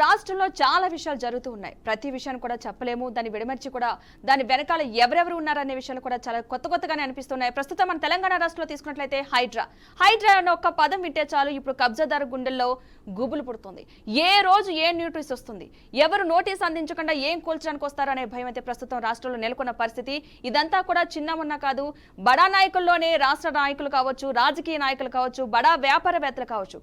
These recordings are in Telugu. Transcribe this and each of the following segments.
రాష్ట్రంలో చాలా విషయాలు జరుగుతూ ఉన్నాయి. ప్రతి విషయాన్ని కూడా చెప్పలేము, దాన్ని విడమర్చి కూడా దాని వెనకాల ఎవరెవరు ఉన్నారనే విషయాలు కూడా చాలా కొత్తగానే అనిపిస్తున్నాయి. ప్రస్తుతం మన తెలంగాణ రాష్ట్రంలో తీసుకున్నట్లయితే హైడ్రా అనే ఒక పదం వింటే చాలు ఇప్పుడు కబ్జాదారు గుండెల్లో గుబులు పుడుతుంది. ఏ రోజు ఏ న్యూట్రీస్ వస్తుంది, ఎవరు నోటీస్ అందించకుండా ఏం కూల్చడానికి వస్తారనే భయం అయితే ప్రస్తుతం రాష్ట్రంలో నెలకొన్న పరిస్థితి. ఇదంతా కూడా చిన్నమున్న కాదు, బడా నాయకుల్లోనే రాష్ట్ర నాయకులు కావచ్చు, రాజకీయ నాయకులు కావచ్చు, బడా వ్యాపారవేత్తలు కావచ్చు,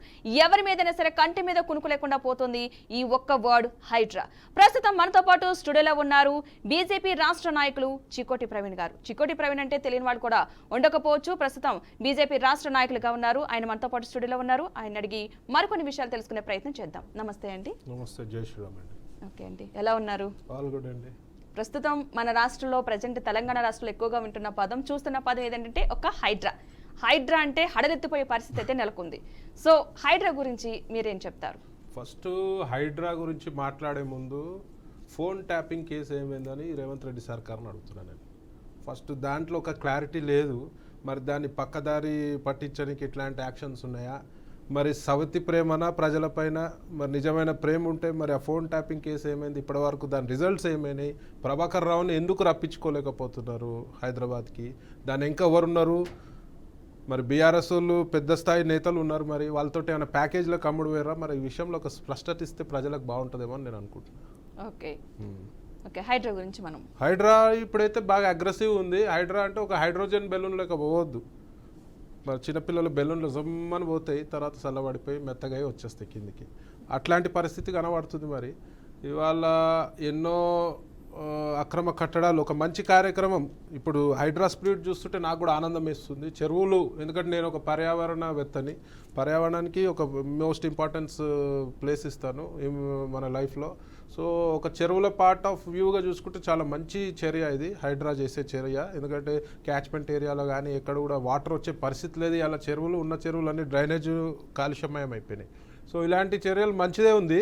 ఎవరి మీదైనా సరే కంటి మీద కునుకు లేకుండా పోతుంది ఈ ఒక్క వర్డ్ హైడ్రా. ప్రస్తుతం మనతో పాటు స్టూడియోలో ఉన్నారు బీజేపీ రాష్ట్ర నాయకులు చికోటి ప్రవీణ్ గారు. చికోటి ప్రవీణ్ అంటే తెలియని వాళ్ళు కూడా ఉండకపోవచ్చు. ప్రస్తుతం బీజేపీ రాష్ట్ర నాయకులుగా ఉన్నారు. ఆయన మనతో పాటు స్టూడియోలో ఉన్నారు. ఆయన అడిగి మరికొన్ని విషయాలు తెలుసుకునే ప్రయత్నం చేద్దాం. నమస్తే అండి. నమస్తే, జై శ్రీరామ్ అండి. ఓకే అండి, ఎలా ఉన్నారు? ఆల్ గుడ్ అండి. ప్రస్తుతం మన రాష్ట్రంలో ప్రజెంట్ తెలంగాణ రాష్ట్రంలో ఎక్కువగా వింటున్న పదం, చూస్తున్న పదం ఏదంటే ఒక హైడ్రా అంటే హడలెత్తిపోయే పరిస్థితి అయితే నెలకొంది. సో హైడ్రా గురించి మీరేం చెప్తారు? ఫస్ట్ హైడ్రా గురించి మాట్లాడే ముందు ఫోన్ ట్యాపింగ్ కేసు ఏమైందని రేవంత్ రెడ్డి సర్కార్ని అడుగుతున్నాను నేను. ఫస్ట్ దాంట్లో ఒక క్లారిటీ లేదు. మరి దాన్ని పక్కదారి పట్టించడానికి ఇట్లాంటి యాక్షన్స్ ఉన్నాయా? మరి సవతి ప్రేమన ప్రజలపైన మరి నిజమైన ప్రేమ ఉంటే మరి ఆ ఫోన్ ట్యాపింగ్ కేసు ఏమైంది? ఇప్పటివరకు దాని రిజల్ట్స్ ఏమైనాయి? ప్రభాకర్ రావుని ఎందుకు రప్పించుకోలేకపోతున్నారు హైదరాబాద్కి? దాని ఇంకా ఎవరున్నారు? మరి బీఆర్ఎస్ వాళ్ళు పెద్ద స్థాయి నేతలు ఉన్నారు, మరి వాళ్ళతో ఏమైనా ప్యాకేజ్లకు అమ్ముడు వేరా? మరి ఈ విషయంలో ఒక స్పష్టత ఇస్తే ప్రజలకు బాగుంటుందేమో అని నేను అనుకుంటున్నాను. ఓకే, హైడ్రా గురించి హైడ్రా ఇప్పుడైతే బాగా అగ్రెసివ్ ఉంది. హైడ్రా అంటే ఒక హైడ్రోజన్ బెలూన్ లేక పోవద్దు. మరి చిన్నపిల్లలు బెలూన్లు జమ్మని పోతాయి, తర్వాత చల్లబడిపోయి మెత్తగా వచ్చేస్తాయి కిందికి. అట్లాంటి పరిస్థితి కనబడుతుంది. మరి ఇవాళ ఎన్నో అక్రమ కట్టడాలు, ఒక మంచి కార్యక్రమం. ఇప్పుడు హైడ్రా స్పిరిట్ చూస్తుంటే నాకు కూడా ఆనందం వేస్తుంది. చెరువులు, ఎందుకంటే నేను ఒక పర్యావరణవేత్తని, పర్యావరణానికి ఒక మోస్ట్ ఇంపార్టెన్స్ ప్లేస్ ఇస్తాను మన లైఫ్లో. సో ఒక చెరువుల పార్ట్ ఆఫ్ వ్యూగా చూసుకుంటే చాలా మంచి చర్య ఇది, హైడ్రా చేసే చర్య. ఎందుకంటే క్యాచ్మెంట్ ఏరియాలో కానీ ఎక్కడ కూడా వాటర్ వచ్చే పరిస్థితి లేదు. ఇలా చెరువులు ఉన్న చెరువులన్నీ డ్రైనేజ్ కాలుష్యమయం అయిపోయినాయి. సో ఇలాంటి చర్యలు మంచిదే ఉంది,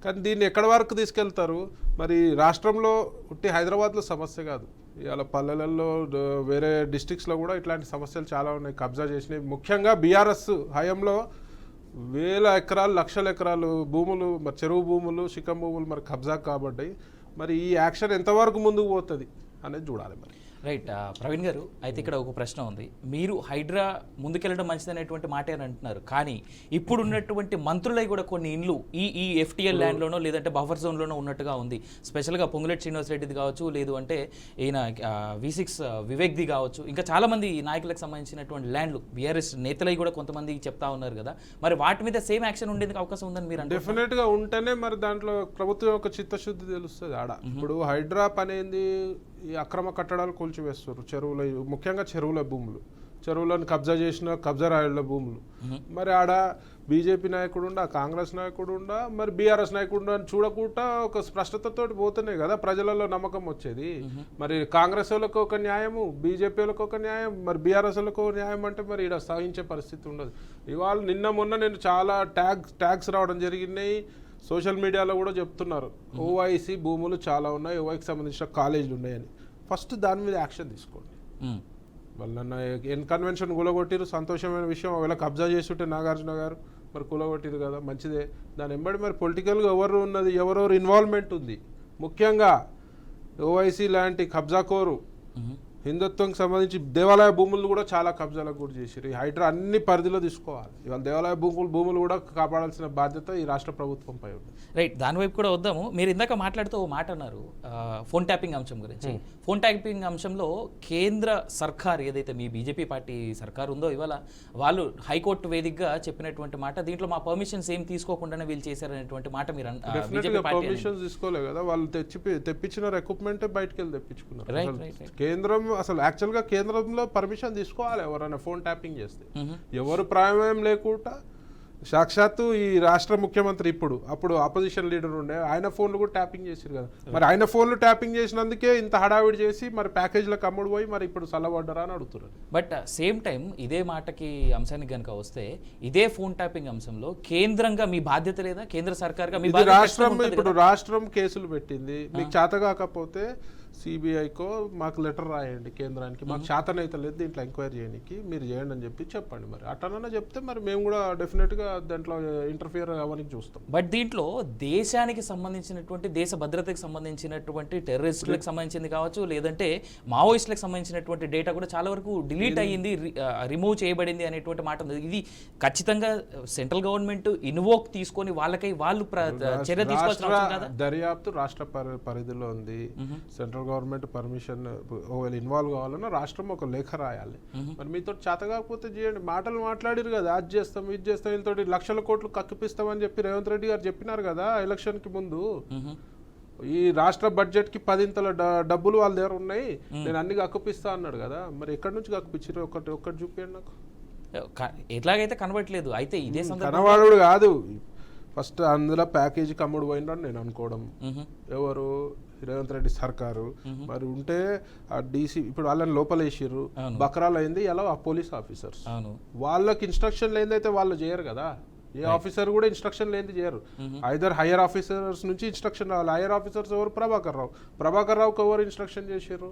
కానీ దీన్ని ఎక్కడి వరకు తీసుకెళ్తారు? మరి రాష్ట్రంలో ఉట్టి హైదరాబాద్లో సమస్య కాదు, ఇవాళ పల్లెలలో వేరే డిస్ట్రిక్ట్స్లో కూడా ఇట్లాంటి సమస్యలు చాలా ఉన్నాయి. కబ్జా చేసినాయి. ముఖ్యంగా బీఆర్ఎస్ హయాంలో వేల ఎకరాలు, లక్షల ఎకరాలు భూములు, మరి చెరువు భూములు, శిఖం భూములు మరి కబ్జా కాబట్టి మరి ఈ యాక్షన్ ఎంతవరకు ముందుకు పోతుంది అనేది చూడాలి. మరి రైట్, ప్రవీణ్ గారు, అయితే ఇక్కడ ఒక ప్రశ్న ఉంది. మీరు హైడ్రా ముందుకెళ్ళడం మంచిదనేటువంటి మాట అని అంటున్నారు, కానీ ఇప్పుడు ఉన్నటువంటి మంత్రులై కూడా కొన్ని ఇండ్లు ఈ ఎఫ్టీఎల్ ల్యాండ్లోనో లేదంటే బఫర్ జోన్లోనో ఉన్నట్టుగా ఉంది. స్పెషల్గా పొంగులేటి శ్రీనివాస్ రెడ్డిది కావచ్చు, లేదు అంటే ఈయన V6 వివేక్ది కావచ్చు, ఇంకా చాలామంది నాయకులకు సంబంధించినటువంటి ల్యాండ్లు బీఆర్ఎస్ నేతలై కూడా కొంతమంది చెప్తా ఉన్నారు కదా. మరి వాటి మీద సేమ్ యాక్షన్ ఉండేందుకు అవకాశం ఉందని మీరు అంటే? డెఫినెట్గా ఉంటేనే మరి దాంట్లో ప్రభుత్వం యొక్క చిత్తశుద్ధి తెలుస్తుంది ఆడ. ఇప్పుడు హైడ్రా పని ఏంది? ఈ అక్రమ కట్టడాలు కూల్చివేస్తారు చెరువుల, ముఖ్యంగా చెరువుల భూములు, చెరువులను కబ్జా చేసిన కబ్జారాయుళ్ళ భూములు. మరి ఆడ బీజేపీ నాయకుడు ఉండా, కాంగ్రెస్ నాయకుడు ఉండా, మరి బీఆర్ఎస్ నాయకుడు అని చూడకుండా ఒక స్పష్టతతో పోతున్నాయి కదా ప్రజలలో నమ్మకం వచ్చేది. మరి కాంగ్రెస్ వాళ్ళకు ఒక న్యాయము, బీజేపీ వాళ్ళకు ఒక న్యాయం, మరి బీఆర్ఎస్ వాళ్ళకు ఒక న్యాయం అంటే మరి ఇక్కడ సాధించే పరిస్థితి ఉండదు. ఇవాళ మొన్న నేను చాలా ట్యాగ్స్ రావడం జరిగినాయి. సోషల్ మీడియాలో కూడా చెప్తున్నారు ఓవైసీ భూములు చాలా ఉన్నాయి, ఓవైకి సంబంధించిన కాలేజీలు ఉన్నాయని. ఫస్ట్ దాని మీద యాక్షన్ తీసుకోండి. వాళ్ళు నన్ను కన్వెన్షన్ కూలగొట్టిరు, సంతోషమైన విషయం. ఒకవేళ కబ్జా చేస్తుంటే నాగార్జున గారు మరి కూలగొట్టిరు కదా, మంచిదే. దాని వెంబడి మరి పొలిటికల్గా ఎవరు ఉన్నది, ఎవరెవరు ఇన్వాల్వ్మెంట్ ఉంది. ముఖ్యంగా ఓవైసీ లాంటి కబ్జాకోరు, హిందుత్వంకి సంబంధించి దేవాలయ భూములు కూడా చాలా కబ్జాలకు కూడా చేశారు. ఈ హైడ్రా అన్ని పరిధిలో తీసుకోవాలి. ఇవాళ దేవాలయ భూములు కూడా కాపాడాల్సిన బాధ్యత ఈ రాష్ట్ర ప్రభుత్వంపై ఉంది. రైట్, దాని వైపు కూడా వద్దాము. మీరు ఇందాక మాట్లాడుతూ ఓ మాట అన్నారు ఫోన్ ట్యాపింగ్ అంశం గురించి. ఫోన్ ట్యాపింగ్ అంశంలో కేంద్ర సర్కార్ ఏదైతే మీ బీజేపీ పార్టీ సర్కార్ ఉందో, ఇవాళ వాళ్ళు హైకోర్టు వేదికగా చెప్పినటువంటి మాట, దీంట్లో మా పర్మిషన్స్ ఏం తీసుకోకుండానే వీళ్ళు చేశారనేటువంటి మాట మీరు పర్మిషన్స్ తీసుకోలేదు కదా, వాళ్ళు తెప్పించిన ఎక్విప్మెంట్ బయటకు వెళ్ళి తెప్పించుకున్నారు. కేంద్రం అసలు యాక్చువల్గా కేంద్రంలో పర్మిషన్ తీసుకోవాలి ఎవరైనా ఫోన్ ట్యాపింగ్ చేస్తే. ఎవరు ప్రమేయం లేకుండా సాక్షాత్తు ఈ రాష్ట్ర ముఖ్యమంత్రి అప్పుడు ఆపోజిషన్ లీడర్ ఉండే ఆయన ఫోన్లు కూడా ట్యాపింగ్ చేశారు కదా. మరి ఆయన ఫోన్లు ట్యాపింగ్ చేసినందుకే ఇంత హడావిడి చేసి మరి ప్యాకేజీలకు అమ్ముడు పోయి మరి ఇప్పుడు చల్లబడ్డరా అని అడుగుతున్నారు. బట్ సేమ్ టైం ఇదే మాటకి అంశానికి కనుక వస్తే, ఇదే ఫోన్ ట్యాపింగ్ అంశంలో కేంద్రంగా మీ బాధ్యత లేదా? కేంద్ర సర్కార్గా మీ రాష్ట్రం ఇప్పుడు రాష్ట్రం కేసులు పెట్టింది. మీకు చేత కాకపోతే సిబిఐకో మాకు లెటర్ రాయండి కేంద్రానికి, మాకు చేతనైతే లేదు దీంట్లో ఎంక్వైరీ చేయడానికి, మీరు చేయండి అని చెప్పి చెప్పండి. మరి అట్లనన్నా చెప్తే మరి మేము కూడా డెఫినెట్గా దాంట్లో ఇంటర్ఫియర్ అవ్వడానికి చూస్తాం. బట్ దీంట్లో దేశానికి సంబంధించినటువంటి దేశ భద్రతకు సంబంధించినటువంటి టెర్రరిస్టులకు సంబంధించింది కావచ్చు, లేదంటే మావోయిస్టులకు సంబంధించినటువంటి డేటా కూడా చాలా వరకు డిలీట్ అయ్యింది, రిమూవ్ చేయబడింది అనేటువంటి మాట ఉంది. ఇది ఖచ్చితంగా సెంట్రల్ గవర్నమెంట్ ఇన్వోక్ తీసుకొని వాళ్ళకై వాళ్ళు చర్య తీసుకోవాల్సిన అవసరం కదా? దర్యాప్తు రాష్ట్ర పరిధిలో ఉంది. సెంట్రల్ గవర్నమెంట్ పర్మిషన్ ఒకవేళ ఇన్వాల్వ్ కావాలన్నా రాష్ట్రం ఒక లేఖ రాయాలి. మరి మీతో చేత కాకపోతే చేయండి. మాటలు మాట్లాడిరు కదా, అది చేస్తాం ఇది చేస్తాం, వీళ్ళతో లక్షల కోట్లు కక్కిపిస్తామని చెప్పి రేవంత్ రెడ్డి గారు చెప్పినారు కదా ఎలక్షన్ కి ముందు. ఈ రాష్ట్ర బడ్జెట్ కి 10 డబ్బులు వాళ్ళ దగ్గర ఉన్నాయి, నేను అన్ని కక్కిపిస్తా అన్నాడు కదా. మరి ఎక్కడి నుంచి కక్కిపించారు ఒక్కటి చూపించండి నాకు. ఎట్లాగైతే కనబడట్లేదు. అయితే ఇదే కనవాడు కాదు, ఫస్ట్ అందులో ప్యాకేజీ కమ్ముడు పోయినని నేను అనుకోవడం. ఎవరు? రేవంత్ రెడ్డి సర్కారు. మరి ఉంటే ఆ డీసీ ఇప్పుడు వాళ్ళని లోపలేసిర్రు, బకరాలు అయింది ఎలా ఆ పోలీస్ ఆఫీసర్స్. వాళ్ళకి ఇన్స్ట్రక్షన్ లేదైతే వాళ్ళు చేయరు కదా. ఏ ఆఫీసర్ కూడా ఇన్స్ట్రక్షన్ లేనిది చేయరు. ఐదర్ హైయర్ ఆఫీసర్స్ నుంచి ఇన్స్ట్రక్షన్ రావాలి. హైయర్ ఆఫీసర్స్ ఎవరు? ప్రభాకర్ రావుకి ఎవరు ఇన్స్ట్రక్షన్ చేసారు?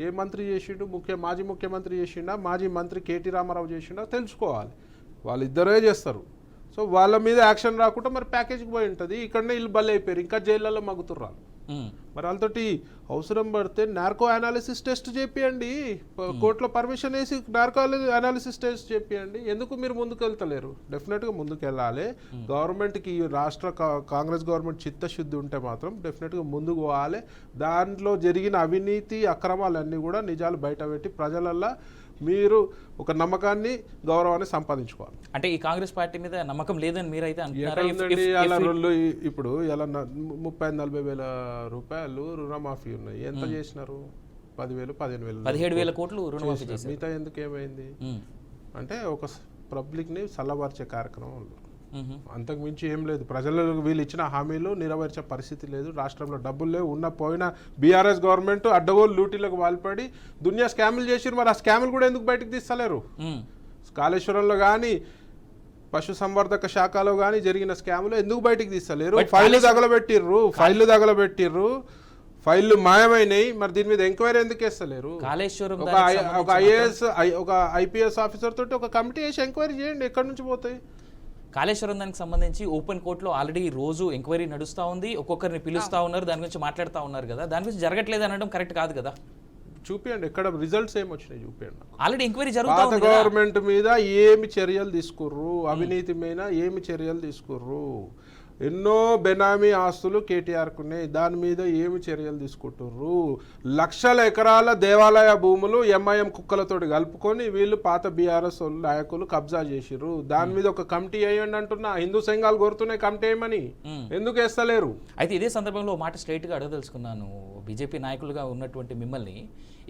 ఏ మంత్రి చేసిండు? మాజీ ముఖ్యమంత్రి చేసిండా, మాజీ మంత్రి కేటీ రామారావు చేసిండా తెలుసుకోవాలి. వాళ్ళిద్దరే చేస్తారు. సో వాళ్ళ మీద యాక్షన్ రాకుండా మరి ప్యాకేజీకి పోయి ఉంటుంది. ఇక్కడనే ఇల్లు బలి అయిపోయారు, ఇంకా జైళ్ళలో మగ్గుతుర్రాలు. మరి వాళ్ళతోటి అవసరం పడితే నార్కో అనాలిసిస్ టెస్ట్ చేపియండి, కోర్టులో పర్మిషన్ వేసి నార్కో అనాలిసిస్ టెస్ట్ చేపియండి. ఎందుకు మీరు ముందుకు వెళ్తలేరు? డెఫినెట్గా ముందుకు వెళ్ళాలి. గవర్నమెంట్కి రాష్ట్ర కాంగ్రెస్ గవర్నమెంట్ చిత్తశుద్ధి ఉంటే మాత్రం డెఫినెట్గా ముందుకు పోవాలి. దాంట్లో జరిగిన అవినీతి అక్రమాలన్నీ కూడా నిజాలు బయటపెట్టి ప్రజలల్లో మీరు ఒక నమ్మకాన్ని గౌరవాన్ని సంపాదించుకోవాలి. అంటే ఈ కాంగ్రెస్ పార్టీ మీద నమ్మకం లేదని మీరైతే అంటున్నారా? ఇప్పుడు ఎలా 30-40 వేల రూపాయలు రుణమాఫీ ఉన్నాయి, ఎంత చేసినారు? 10,000 15,000 17,000 కోట్లు రుణమాఫీ చేశారు. మిగతా ఎందుకు ఏమైంది అంటే ఒక పబ్లిక్ ని చల్లబరిచే కార్యక్రమం, అంతకు మించి ఏం లేదు. ప్రజలకు వీళ్ళు ఇచ్చిన హామీలు నెరవేర్చే పరిస్థితి లేదు. రాష్ట్రంలో డబ్బులు లేవు. పోయిన బీఆర్ఎస్ గవర్నమెంట్ అడ్డగోలు లూటీలకు పాల్పడి దునియా స్కాములు చేసిరు. మరి ఆ స్కాములు కూడా ఎందుకు బయటకు తీస్తలేరు? కాళేశ్వరంలో కానీ పశు సంవర్ధక శాఖలో కానీ జరిగిన స్కాములు ఎందుకు బయటకు తీస్తలేరు? ఫైళ్లు తగలబెట్టిర్రు, ఫైళ్లు మాయమైనాయి. మరి దీని మీద ఎంక్వైరీ ఎందుకు వేస్తలేరు? కాళేశ్వరం ఒక ఐఏఎస్ ఒక ఐపీఎస్ ఆఫీసర్ తోటి ఒక కమిటీ వేసి ఎంక్వైరీ చేయండి, ఎక్కడి నుంచి పోతాయి? కాళేశ్వరం దానికి సంబంధించి ఓపెన్ కోర్టులో ఆల్రెడీ రోజు ఎంక్వైరీ నడుస్తూ ఉంది, ఒక్కొక్కరిని పిలుస్తూ ఉన్నారు, దాని గురించి మాట్లాడుతూ ఉన్నారు కదా. దాని గురించి జరగట్లేదు అనడం కరెక్ట్ కాదు కదా. చూపియండి, ఎక్కడ రిజల్ట్స్ ఏమొచ్చినాయి చూపియండి. ఆల్రెడీ ఎంక్వైరీ జరుగుతుంది. గవర్నమెంట్ మీద ఏమి చర్యలు తీసుకుర్రు? అవినీతి మీద ఏమి చర్యలు తీసుకుర్రు? ఎన్నో బెనామీ ఆస్తులు కేటీఆర్కు ఉన్నాయి, దాని మీద ఏమి చర్యలు తీసుకుంటుర్రు? లక్షల ఎకరాల దేవాలయ భూములు ఎంఐఎం కుక్కలతోటి కలుపుకొని వీళ్ళు పాత బీఆర్ఎస్ నాయకులు కబ్జా చేసిర్రు. దాని మీద ఒక కమిటీ వేయండి అంటున్నా. హిందూ సంఘాలు కోరుతున్నాయి కమిటీ వేయమని, ఎందుకు వేస్తలేరు? అయితే ఇదే సందర్భంలో మాట స్ట్రైట్గా అడగదలుచుకున్నాను. బీజేపీ నాయకులుగా ఉన్నటువంటి మిమ్మల్ని,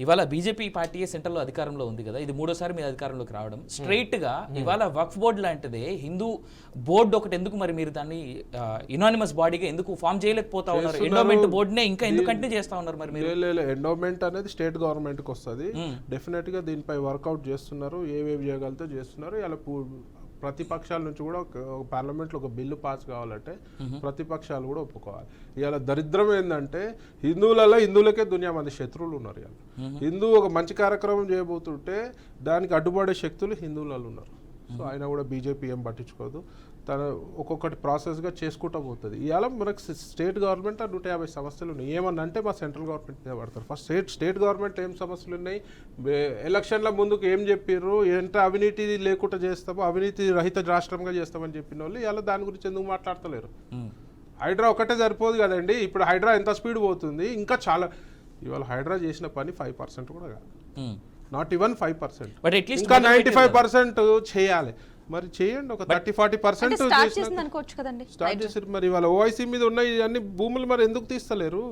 ఇవాళ బీజేపీ పార్టీ సెంట్రల్లో అధికారంలో ఉంది కదా, ఇది 3వ మీద అధికారంలోకి రావడం. స్ట్రైట్గా ఇవాళ వక్ఫ్ బోర్డు లాంటిదే హిందూ బోర్డు ఒకటి ఎందుకు మరి మీరు దాన్ని యునానిమస్ బాడీగా ఎందుకు ఫామ్ చేయలేకపోతా ఉన్నారు? ఎండోమెంట్ బోర్డునే ఇంకా ఎందుకు కంటిన్యూ చేస్తా ఉన్నారు? మరి మీరు ఎండోమెంట్ అనేది స్టేట్ గవర్నమెంట్కి వస్తుంది. డెఫినెట్ గా దీనిపై వర్కౌట్ చేస్తున్నారు, ఏవేవి చేయగలితో చేస్తున్నారు. ఇలా ప్రతిపక్షాల నుంచి కూడా పార్లమెంట్లో ఒక బిల్లు పాస్ కావాలంటే ప్రతిపక్షాలు కూడా ఒప్పుకోవాలి. ఇవాళ దరిద్రం ఏంటంటే హిందువులకే దునియా మంది శత్రువులు ఉన్నారు. ఇవాళ హిందూ ఒక మంచి కార్యక్రమం చేయబోతుంటే దానికి అడ్డుపడే శక్తులు హిందువులలో ఉన్నారు. సో ఆయన కూడా బీజేపీ ఏం పట్టించుకోదు, తన ఒక్కొక్కటి ప్రాసెస్గా చేసుకుంటూ పోతుంది. ఇవాళ మనకు స్టేట్ గవర్నమెంట్ 150 సమస్యలు ఉన్నాయి. ఏమన్నా అంటే మా సెంట్రల్ గవర్నమెంట్ మీద పడతారు. ఫస్ట్ స్టేట్ గవర్నమెంట్ ఏం సమస్యలు ఉన్నాయి? ఎలక్షన్ల ముందుకు ఏం చెప్పారు? ఎంత అవినీతి లేకుండా చేస్తామో, అవినీతి రహిత రాష్ట్రంగా చేస్తామని చెప్పిన వాళ్ళు ఇవాళ దాని గురించి ఎందుకు మాట్లాడతలేరు? హైడ్రా ఒకటే సరిపోదు కదండి. ఇప్పుడు హైడ్రా ఎంత స్పీడ్ పోతుంది, ఇంకా చాలా. ఇవాళ హైడ్రా చేసిన పని 5% కూడా కాదు, నాట్ ఈవెన్ 5%. ఇంకా 95% చేయాలి. మరి చేయండి, ఒక 30-40% స్టార్ట్ చేసి. మరి వాళ్ళ ఓఐసీ మీద ఉన్నాయి అన్ని భూములు మరి ఎందుకు తీస్తలేరు?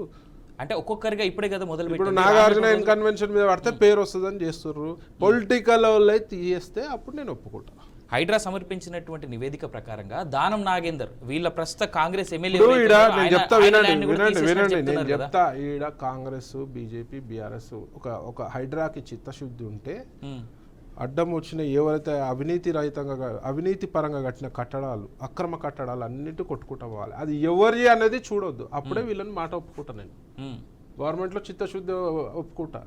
అంటే ఒక్కొక్కరిగా ఇప్పుడే కదా మొదలు. ఇప్పుడు నాగార్జున కన్వెన్షన్ మీద పడితే పేరు వస్తుందని చేస్తుర్రు. పొలిటికల్ వాళ్ళు తీయేస్తే అప్పుడు నేను ఒప్పుకుంటాను. హైడ్రా సమర్పించినటువంటి నివేదిక ప్రకారంగా దానం నాగేందర్ వీళ్ళ ప్రస్తుత కాంగ్రెస్ ఎమ్మెల్యే చెప్తా ఈడ కాంగ్రెస్ బీజేపీ బీఆర్ఎస్ ఒక హైడ్రాకి చిత్తశుద్ధి ఉంటే అడ్డం వచ్చిన ఎవరైతే అవినీతి పరంగా కట్టిన కట్టడాలు, అక్రమ కట్టడాలు అన్నిటి కొట్టుకుంటా పోవాలి. అది ఎవరి అనేది చూడొద్దు, అప్పుడే వీళ్ళని మాట ఒప్పుకుంటా నేను. గవర్నమెంట్లో చిత్తశుద్ధి ఒప్పుకుంటా.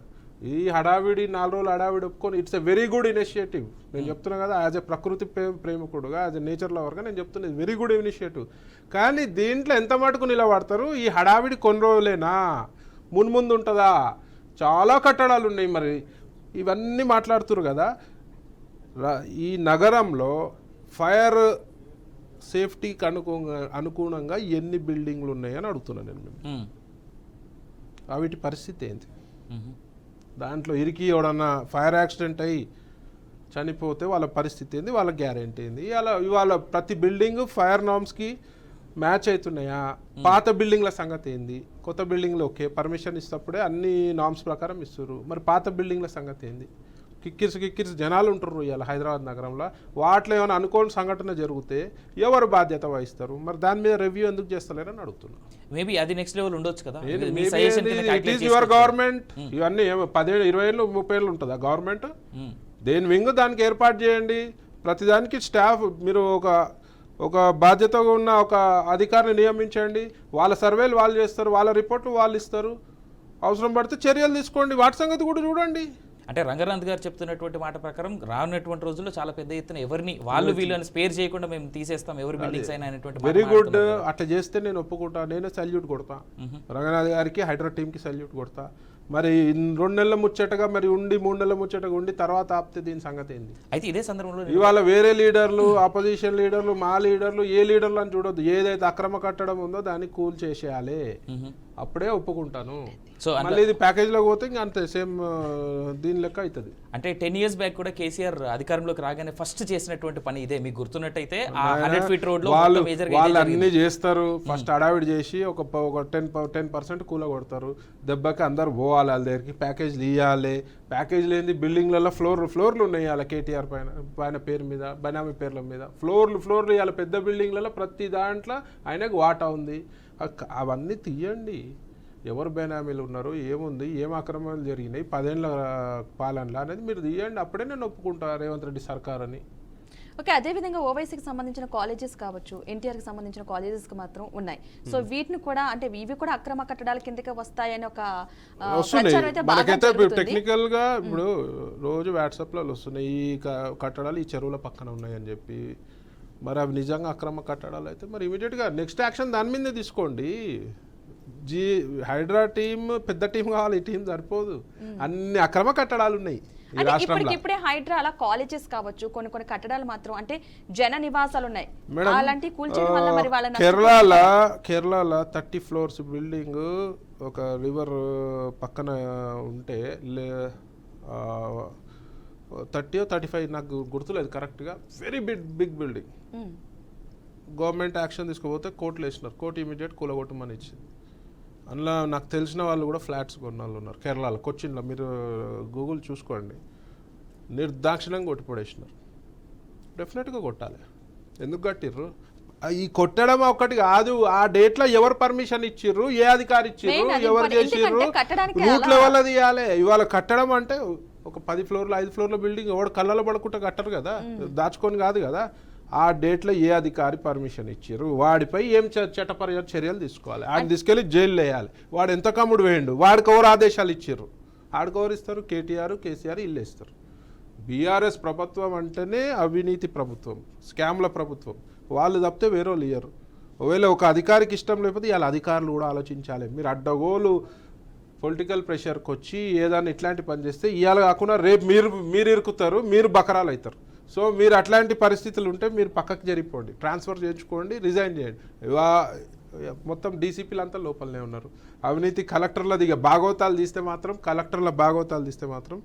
ఈ హడావిడి 4 రోజులు హడావిడి ఒప్పుకొని it's a very good initiative. నేను చెప్తున్నా కదా, యాజ్ ఎ ప్రకృతి ప్రేమికుడుగా, యాజ్ ఎ నేచర్ లవర్గా నేను చెప్తున్నా వెరీ గుడ్ ఇనిషియేటివ్. కానీ దీంట్లో ఎంత మటుకు నిలబడతారు? ఈ హడావిడి కొన్ని రోజులేనా, మున్ముందు ఉంటుందా? చాలా కట్టడాలు ఉన్నాయి. మరి ఇవన్నీ మాట్లాడుతున్నారు కదా. ఈ నగరంలో ఫైర్ సేఫ్టీకి అనుగుణంగా ఎన్ని బిల్డింగ్లు ఉన్నాయని అడుగుతున్నాను నేను మేము. వీటి పరిస్థితి ఏంటి? దాంట్లో ఇరికి ఎవడన్నా ఫైర్ యాక్సిడెంట్ అయ్యి చనిపోతే వాళ్ళ పరిస్థితి ఏంది, వాళ్ళ గ్యారెంటీ ఏంది? ఇవాళ ప్రతి బిల్డింగ్ ఫైర్ నార్మ్స్కి మ్యాచ్ అవుతున్నాయా? పాత బిల్డింగ్ల సంగతి ఏంది? కొత్త బిల్డింగ్లు ఓకే పర్మిషన్ ఇస్తప్పుడే అన్ని నార్మ్స్ ప్రకారం ఇస్తారు. మరి పాత బిల్డింగ్ల సంగతి ఏంది? కిక్కిరిసి జనాలు ఉంటారు ఇవాళ హైదరాబాద్ నగరంలో. వాటిలో ఏమైనా అనుకోని సంఘటన జరిగితే ఎవరు బాధ్యత వహిస్తారు? మరి దాని మీద రివ్యూ ఎందుకు చేస్తలేరని అడుగుతున్నాను. మేబీ అది నెక్స్ట్ లెవెల్ ఉండొచ్చు కదా. It is your government. ఇవన్నీ 10 ఏళ్ళు 20 ఏళ్ళు 30 ఏళ్ళు ఉంటుందా గవర్నమెంట్? దేని వింగ్ దానికి ఏర్పాటు చేయండి. ప్రతిదానికి స్టాఫ్ మీరు ఒక బాధ్యతగా ఉన్న ఒక అధికారిని నియమించండి. వాళ్ళ సర్వేలు వాళ్ళు చేస్తారు, వాళ్ళ రిపోర్ట్లు వాళ్ళు ఇస్తారు. అవసరం పడితే చర్యలు తీసుకోండి. వాటి సంగతి కూడా చూడండి. అంటే రంగనాథ్ గారు చెప్తున్నటువంటి మాట ప్రకారం రానున్నటువంటి రోజుల్లో చాలా పెద్ద ఎత్తున ఎవరిని వాళ్ళు వీళ్ళని స్పేర్ చేయకుండా మేము తీసేస్తాం ఎవరి బిల్డింగ్స్ అయినా అనేటువంటి వెరీ గుడ్. అట్లా చేస్తే నేను ఒప్పుకుంటా. నేనే సల్యూట్ కొడతా రంగనాథ్ గారికి, హైడ్రా టీంకి సల్యూట్ కొడతా. మరి 2 నెలల ముచ్చటగా మరి ఉండి 3 నెలల ముచ్చటగా ఉండి తర్వాత ఆపితే దీని సంగతి ఏంది? అయితే ఇదే సందర్భంలో ఇవాళ వేరే లీడర్లు, ఆపోజిషన్ లీడర్లు, మా లీడర్లు, ఏ లీడర్లు అని చూడొద్దు. ఏదైతే అక్రమ కట్టడం ఉందో దాన్ని కూల్ చేసేయాలి. అప్పుడే ఒప్పుకుంటాను. సో మళ్ళీ ఇది ప్యాకేజ్లోకి పోతే ఇంకా అంతే సేమ్ దీని లెక్క అవుతుంది. అంటే 10 years బ్యాక్ కూడా కేసీఆర్ అధికారంలోకి రాగానే ఫస్ట్ చేసినటువంటి పని ఇదే. మీకు గుర్తున్నట్టయితే ఆ 100 feet రోడ్ లో వాళ్ళు అన్ని చేస్తారు. ఫస్ట్ అడావిడి చేసి ఒక 10% కూల కొడతారు. దెబ్బకి అందరు పోవాలి వాళ్ళ దగ్గరికి, ప్యాకేజ్లు ఇవ్వాలి. ప్యాకేజ్లు ఏంది? బిల్డింగ్లలో ఫ్లోర్లు ఉన్నాయి వాళ్ళ కేటీఆర్ పైన పేరు మీద, బనామీ పేర్ల మీద ఫ్లోర్లు ఇవ్వాలి. పెద్ద బిల్డింగ్లలో ప్రతి దాంట్లో ఆయనకు వాటా ఉంది. అవన్నీ తీయండి. ఎవరు బెనామీలు ఉన్నారు, ఏముంది, ఏం అక్రమాలు జరిగినాయి 10 ఏళ్ల పాలనలో అనేది మీరు తీయండి. అప్పుడే నేను ఒప్పుకుంటా రేవంత్ రెడ్డి సర్కార్ అని. ఓకే, అదేవిధంగా ఓవైసీకి సంబంధించిన కాలేజెస్ కావచ్చు, ఎన్టీఆర్కి సంబంధించిన కాలేజెస్కి మాత్రం ఉన్నాయి. సో వీటిని కూడా అంటే ఇవి కూడా అక్రమ కట్టడాల కిందకి వస్తాయని ఒక టెక్నికల్ గా ఇప్పుడు రోజు వాట్సాప్లో వస్తున్నాయి ఈ కట్టడాలు ఈ చెరువుల పక్కన ఉన్నాయని చెప్పి. మరి అవి నిజంగా అక్రమ కట్టడాలు అయితే మరి ఇమీడియట్గా నెక్స్ట్ యాక్షన్ దాని మీదే తీసుకోండి. హైడ్రా టీం పెద్ద టీం కావాలి, ఈ టీం సరిపోదు. అన్ని అక్రమ కట్టడాలు ఉన్నాయి ఈ రాష్ట్రంలో. ఇప్పుడే హైడ్రా అలా కాలేజెస్ కావచ్చు, కొన్ని కట్టడాలు మాత్రం అంటే జన నివాసాలు ఉన్నాయి. అలాంటి కూల్చేయడం వల్ల మరి వాళ్ళ కేరళ 30 floors బిల్డింగ్ ఒక రివర్ పక్కన ఉంటే 30 or 35 నాకు గుర్తులేదు కరెక్ట్గా. Very big building. Government action తీసుకోపోతే కోర్టులు వేసినారు. కోర్టు ఇమీడియట్ కూలగొట్టమని ఇచ్చింది. అందులో నాకు తెలిసిన వాళ్ళు కూడా ఫ్లాట్స్ కొన్న వాళ్ళు ఉన్నారు కేరళలో, కొచ్చిన్లో. మీరు గూగుల్ చూసుకోండి. నిర్దాక్షిణంగా కొట్టిపడేసినారు. డెఫినెట్గా కొట్టాలి. ఎందుకు కట్టిర్రు? ఈ కొట్టడం ఒకటి కాదు. ఆ డేట్లో ఎవరు పర్మిషన్ ఇచ్చిర్రు, ఏ అధికారి ఇచ్చిర్రు, ఎవరు చేసిర్రు, రూట్ లెవెల్ అది ఇవ్వాలి. ఇవాళ కట్టడం అంటే ఒక 10 floorలు 5 floorల బిల్డింగ్ ఎవడు కళ్ళలో పడుకుంటా కట్టరు కదా, దాచుకొని కాదు కదా. ఆ డేట్లో ఏ అధికారి పర్మిషన్ ఇచ్చారు, వాడిపై ఏం చట్టపరమైన చర్యలు తీసుకోవాలి. ఆయన తీసుకెళ్ళి జైల్లో వేయాలి. వాడు ఎంత కమ్ముడు వేయండు, వాడికి ఎవరు ఆదేశాలు ఇచ్చారు, ఆడికి ఎవరు ఇస్తారు? కేటీఆర్ కేసీఆర్ ఇల్లు ఇస్తారు. బీఆర్ఎస్ ప్రభుత్వం అంటేనే అవినీతి ప్రభుత్వం, స్కామ్ల ప్రభుత్వం. వాళ్ళు తప్పితే వేరే వాళ్ళు ఇయ్యరు. ఒకవేళ ఒక అధికారికి ఇష్టం లేకపోతే ఇవాళ అధికారులు కూడా ఆలోచించాలి. మీరు అడ్డగోలు పొలిటికల్ ప్రెషర్కి వచ్చి ఏదైనా ఇట్లాంటి పని చేస్తే ఇవాళ కాకుండా రేపు మీరు ఇరుకుతారు, మీరు బకరాలు అవుతారు. సో మీరు అట్లాంటి పరిస్థితులు ఉంటే మీరు పక్కకు జరిగిపోండి, ట్రాన్స్ఫర్ చేయించుకోండి, రిజైన్ చేయండి. మొత్తం డీసీపీలు అంతా లోపలనే ఉన్నారు. అవినీతి కలెక్టర్లది ఇక భాగవతాలు తీస్తే మాత్రం, కలెక్టర్ల భాగవతాలు తీస్తే మాత్రం